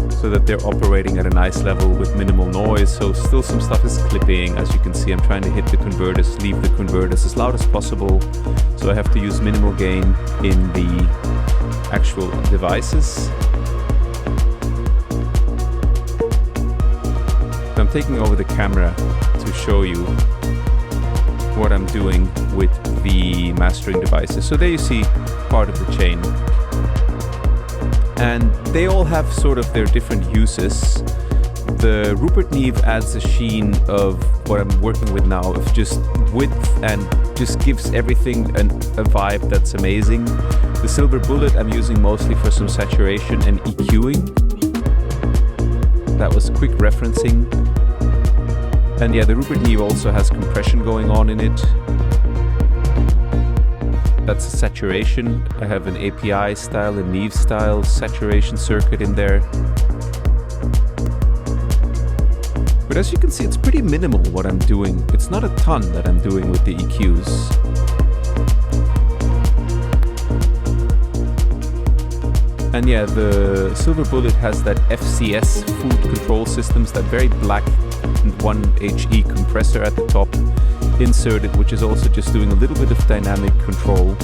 S1: so that they're operating at a nice level with minimal noise. So still some stuff is clipping. As you can see, I'm trying to hit the converters, leave the converters as loud as possible. So I have to use minimal gain in the actual devices. So I'm taking over the camera to show you what I'm doing with the mastering devices. So there you see part of the chain. And they all have sort of their different uses. The Rupert Neve adds a sheen of what I'm working with now, of just width, and just gives everything a vibe that's amazing. The Silver Bullet I'm using mostly for some saturation and EQing. That was quick referencing. And the Rupert Neve also has compression going on in it. That's a saturation. I have an API style and Neve style saturation circuit in there. But as you can see, it's pretty minimal what I'm doing. It's not a ton that I'm doing with the EQs. And the Silver Bullet has that FCS Food Control Systems, that very black 1HE compressor at the top inserted, which is also just doing a little bit of dynamic control.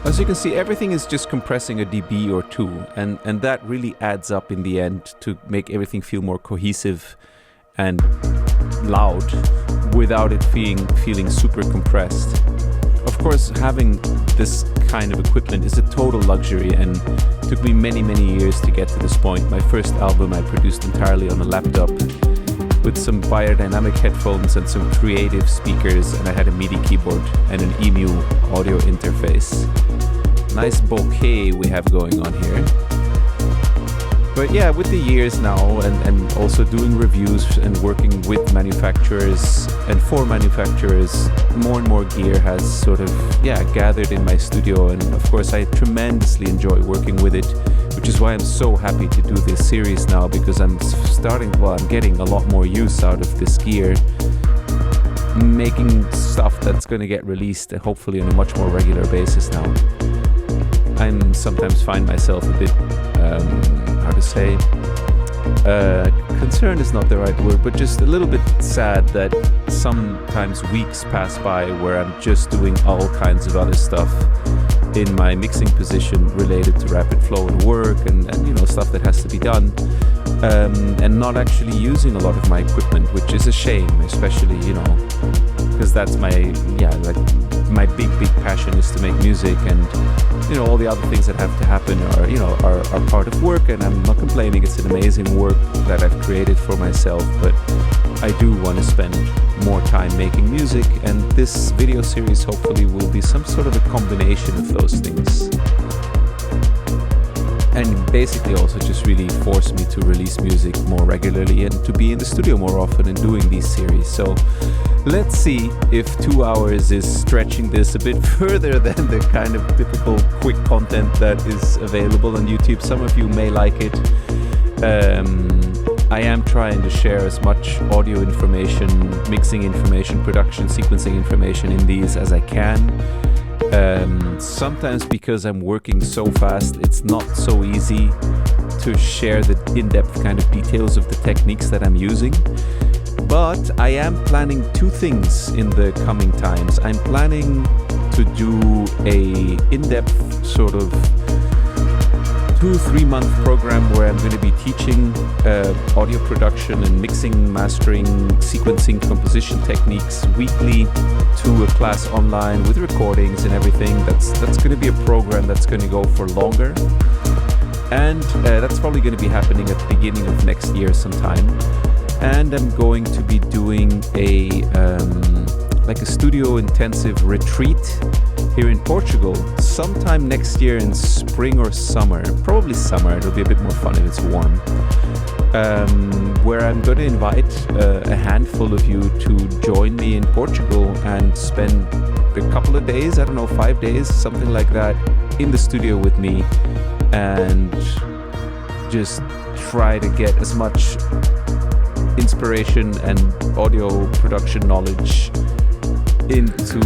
S1: As you can see, everything is just compressing a dB or two, and that really adds up in the end to make everything feel more cohesive and loud without it feeling super compressed. Of course, having this kind of equipment is a total luxury, and took me many years to get to this point. My first album I produced entirely on a laptop with some biodynamic headphones and some creative speakers, and I had a MIDI keyboard and an EMU audio interface. Nice bouquet we have going on here. But with the years now, and also doing reviews and working with manufacturers and for manufacturers, more and more gear has sort of gathered in my studio, and of course I tremendously enjoy working with it, which is why I'm so happy to do this series now, because I'm getting a lot more use out of this gear, making stuff that's going to get released hopefully on a much more regular basis now. I sometimes find myself a bit, concerned is not the right word, but just a little bit sad that sometimes weeks pass by where I'm just doing all kinds of other stuff in my mixing position related to rapid flow and work and stuff that has to be done, and not actually using a lot of my equipment, which is a shame, especially because that's my big passion is to make music, and all the other things that have to happen are part of work, and I'm not complaining. It's an amazing work that I've created for myself, but I do want to spend more time making music, and this video series hopefully will be some sort of a combination of those things, and basically also just really force me to release music more regularly and to be in the studio more often and doing these series. So let's see if 2 hours is stretching this a bit further than the kind of typical quick content that is available on YouTube. Some of you may like it. I am trying to share as much audio information, mixing information, production, sequencing information in these as I can. Sometimes because I'm working so fast, it's not so easy to share the in-depth kind of details of the techniques that I'm using. But I am planning two things in the coming times. I'm planning to do a in-depth sort of 2-3 month program where I'm going to be teaching audio production and mixing, mastering, sequencing, composition techniques weekly to a class online with recordings and everything. That's going to be a program that's going to go for longer. And that's probably going to be happening at the beginning of next year sometime. And I'm going to be doing a like a studio intensive retreat here in Portugal sometime next year in spring or summer. Probably summer, it'll be a bit more fun if it's warm. Where I'm going to invite a handful of you to join me in Portugal and spend a couple of days, I don't know, 5 days, something like that, in the studio with me and just try to get as much inspiration and audio production knowledge into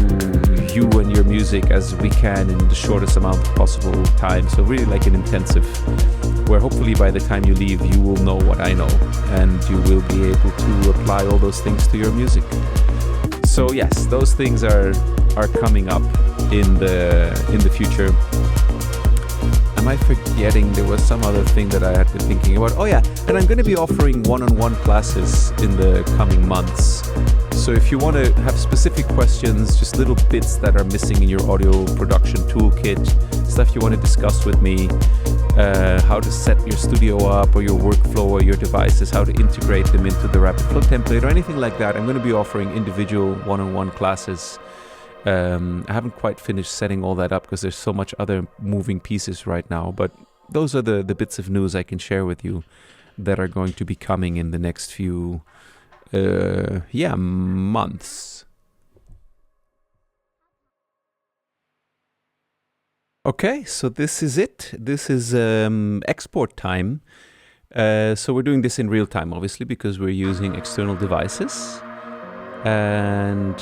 S1: you and your music as we can in the shortest amount of possible time. So really like an intensive where hopefully by the time you leave you will know what I know and you will be able to apply all those things to your music. So yes, those things are coming up in the future. Am I forgetting? There was some other thing that I had been thinking about. Oh yeah, and I'm going to be offering one-on-one classes in the coming months. So if you want to have specific questions, just little bits that are missing in your audio production toolkit, stuff you want to discuss with me, how to set your studio up or your workflow or your devices, how to integrate them into the Rapid Flow template or anything like that, I'm going to be offering individual one-on-one classes. I haven't quite finished setting all that up because there's so much other moving pieces right now, but those are the bits of news I can share with you that are going to be coming in the next few months. Okay, so this is it. This is export time. So we're doing this in real time, obviously, because we're using external devices. And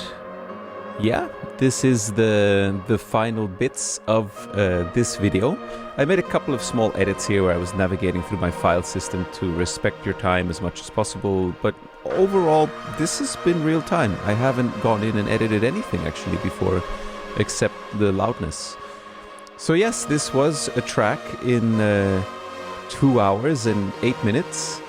S1: yeah, this is the final bits of this video. I made a couple of small edits here where I was navigating through my file system to respect your time as much as possible, but overall this has been real time. I haven't gone in and edited anything actually before except the loudness. So yes, this was a track in 2 hours and 8 minutes.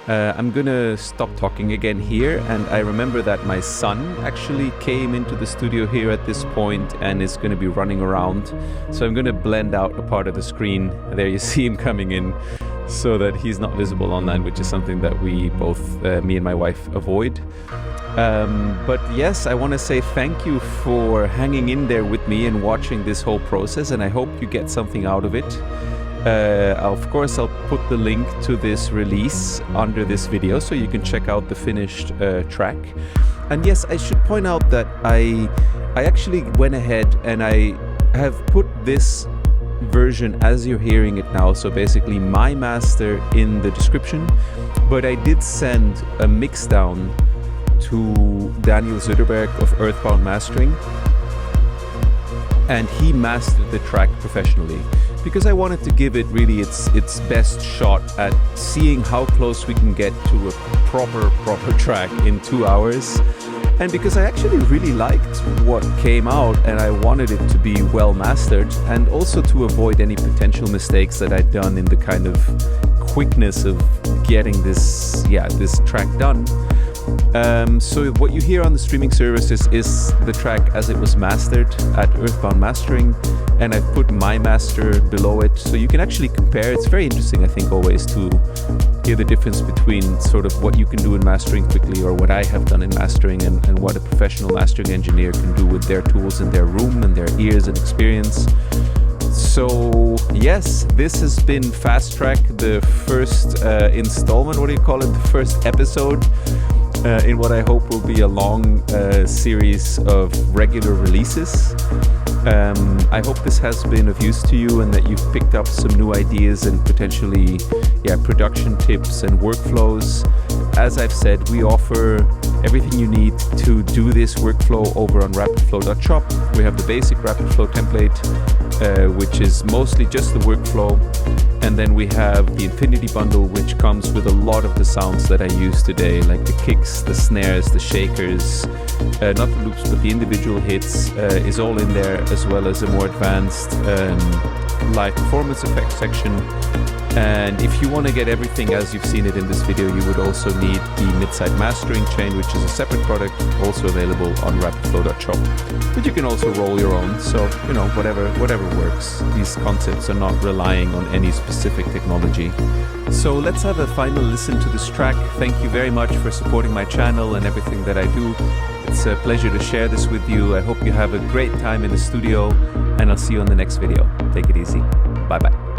S1: I'm gonna stop talking again here, and I remember that my son actually came into the studio here at this point and is gonna be running around. So I'm gonna blend out a part of the screen. There you see him coming in so that he's not visible online, which is something that we both, me and my wife, avoid. But yes, I want to say thank you for hanging in there with me and watching this whole process, and I hope you get something out of it. Of course, I'll put the link to this release under this video so you can check out the finished track. And yes, I should point out that I actually went ahead and I have put this version as you're hearing it now, so basically my master in the description, but I did send a mix down to Daniel Zuderberg of Earthbound Mastering, and he mastered the track professionally because I wanted to give it really its best shot at seeing how close we can get to a proper track in 2 hours. And because I actually really liked what came out and I wanted it to be well mastered, and also to avoid any potential mistakes that I'd done in the kind of quickness of getting this track done. So what you hear on the streaming services is the track as it was mastered at Earthbound Mastering, and I've put my master below it so you can actually compare. It's very interesting, I think, always to hear the difference between sort of what you can do in mastering quickly or what I have done in mastering and what a professional mastering engineer can do with their tools in their room and their ears and experience. So yes, this has been Fast Track, the first installment, what do you call it, the first episode in what I hope will be a long series of regular releases. I hope this has been of use to you and that you've picked up some new ideas and potentially production tips and workflows. As I've said, we offer everything you need to do this workflow over on rapidflow.shop. We have the basic RapidFlow template, which is mostly just the workflow. And then we have the Infinity Bundle, which comes with a lot of the sounds that I use today, like the kicks, the snares, the shakers, not the loops, but the individual hits is all in there, as well as a more advanced live performance effects section. And if you want to get everything as you've seen it in this video, you would also need the mid-side mastering chain, which is a separate product, also available on rapidflow.shop. But you can also roll your own, so whatever works. These concepts are not relying on any specific technology. So let's have a final listen to this track. Thank you very much for supporting my channel and everything that I do. It's a pleasure to share this with you. I hope you have a great time in the studio, and I'll see you on the next video. Take it easy. Bye-bye.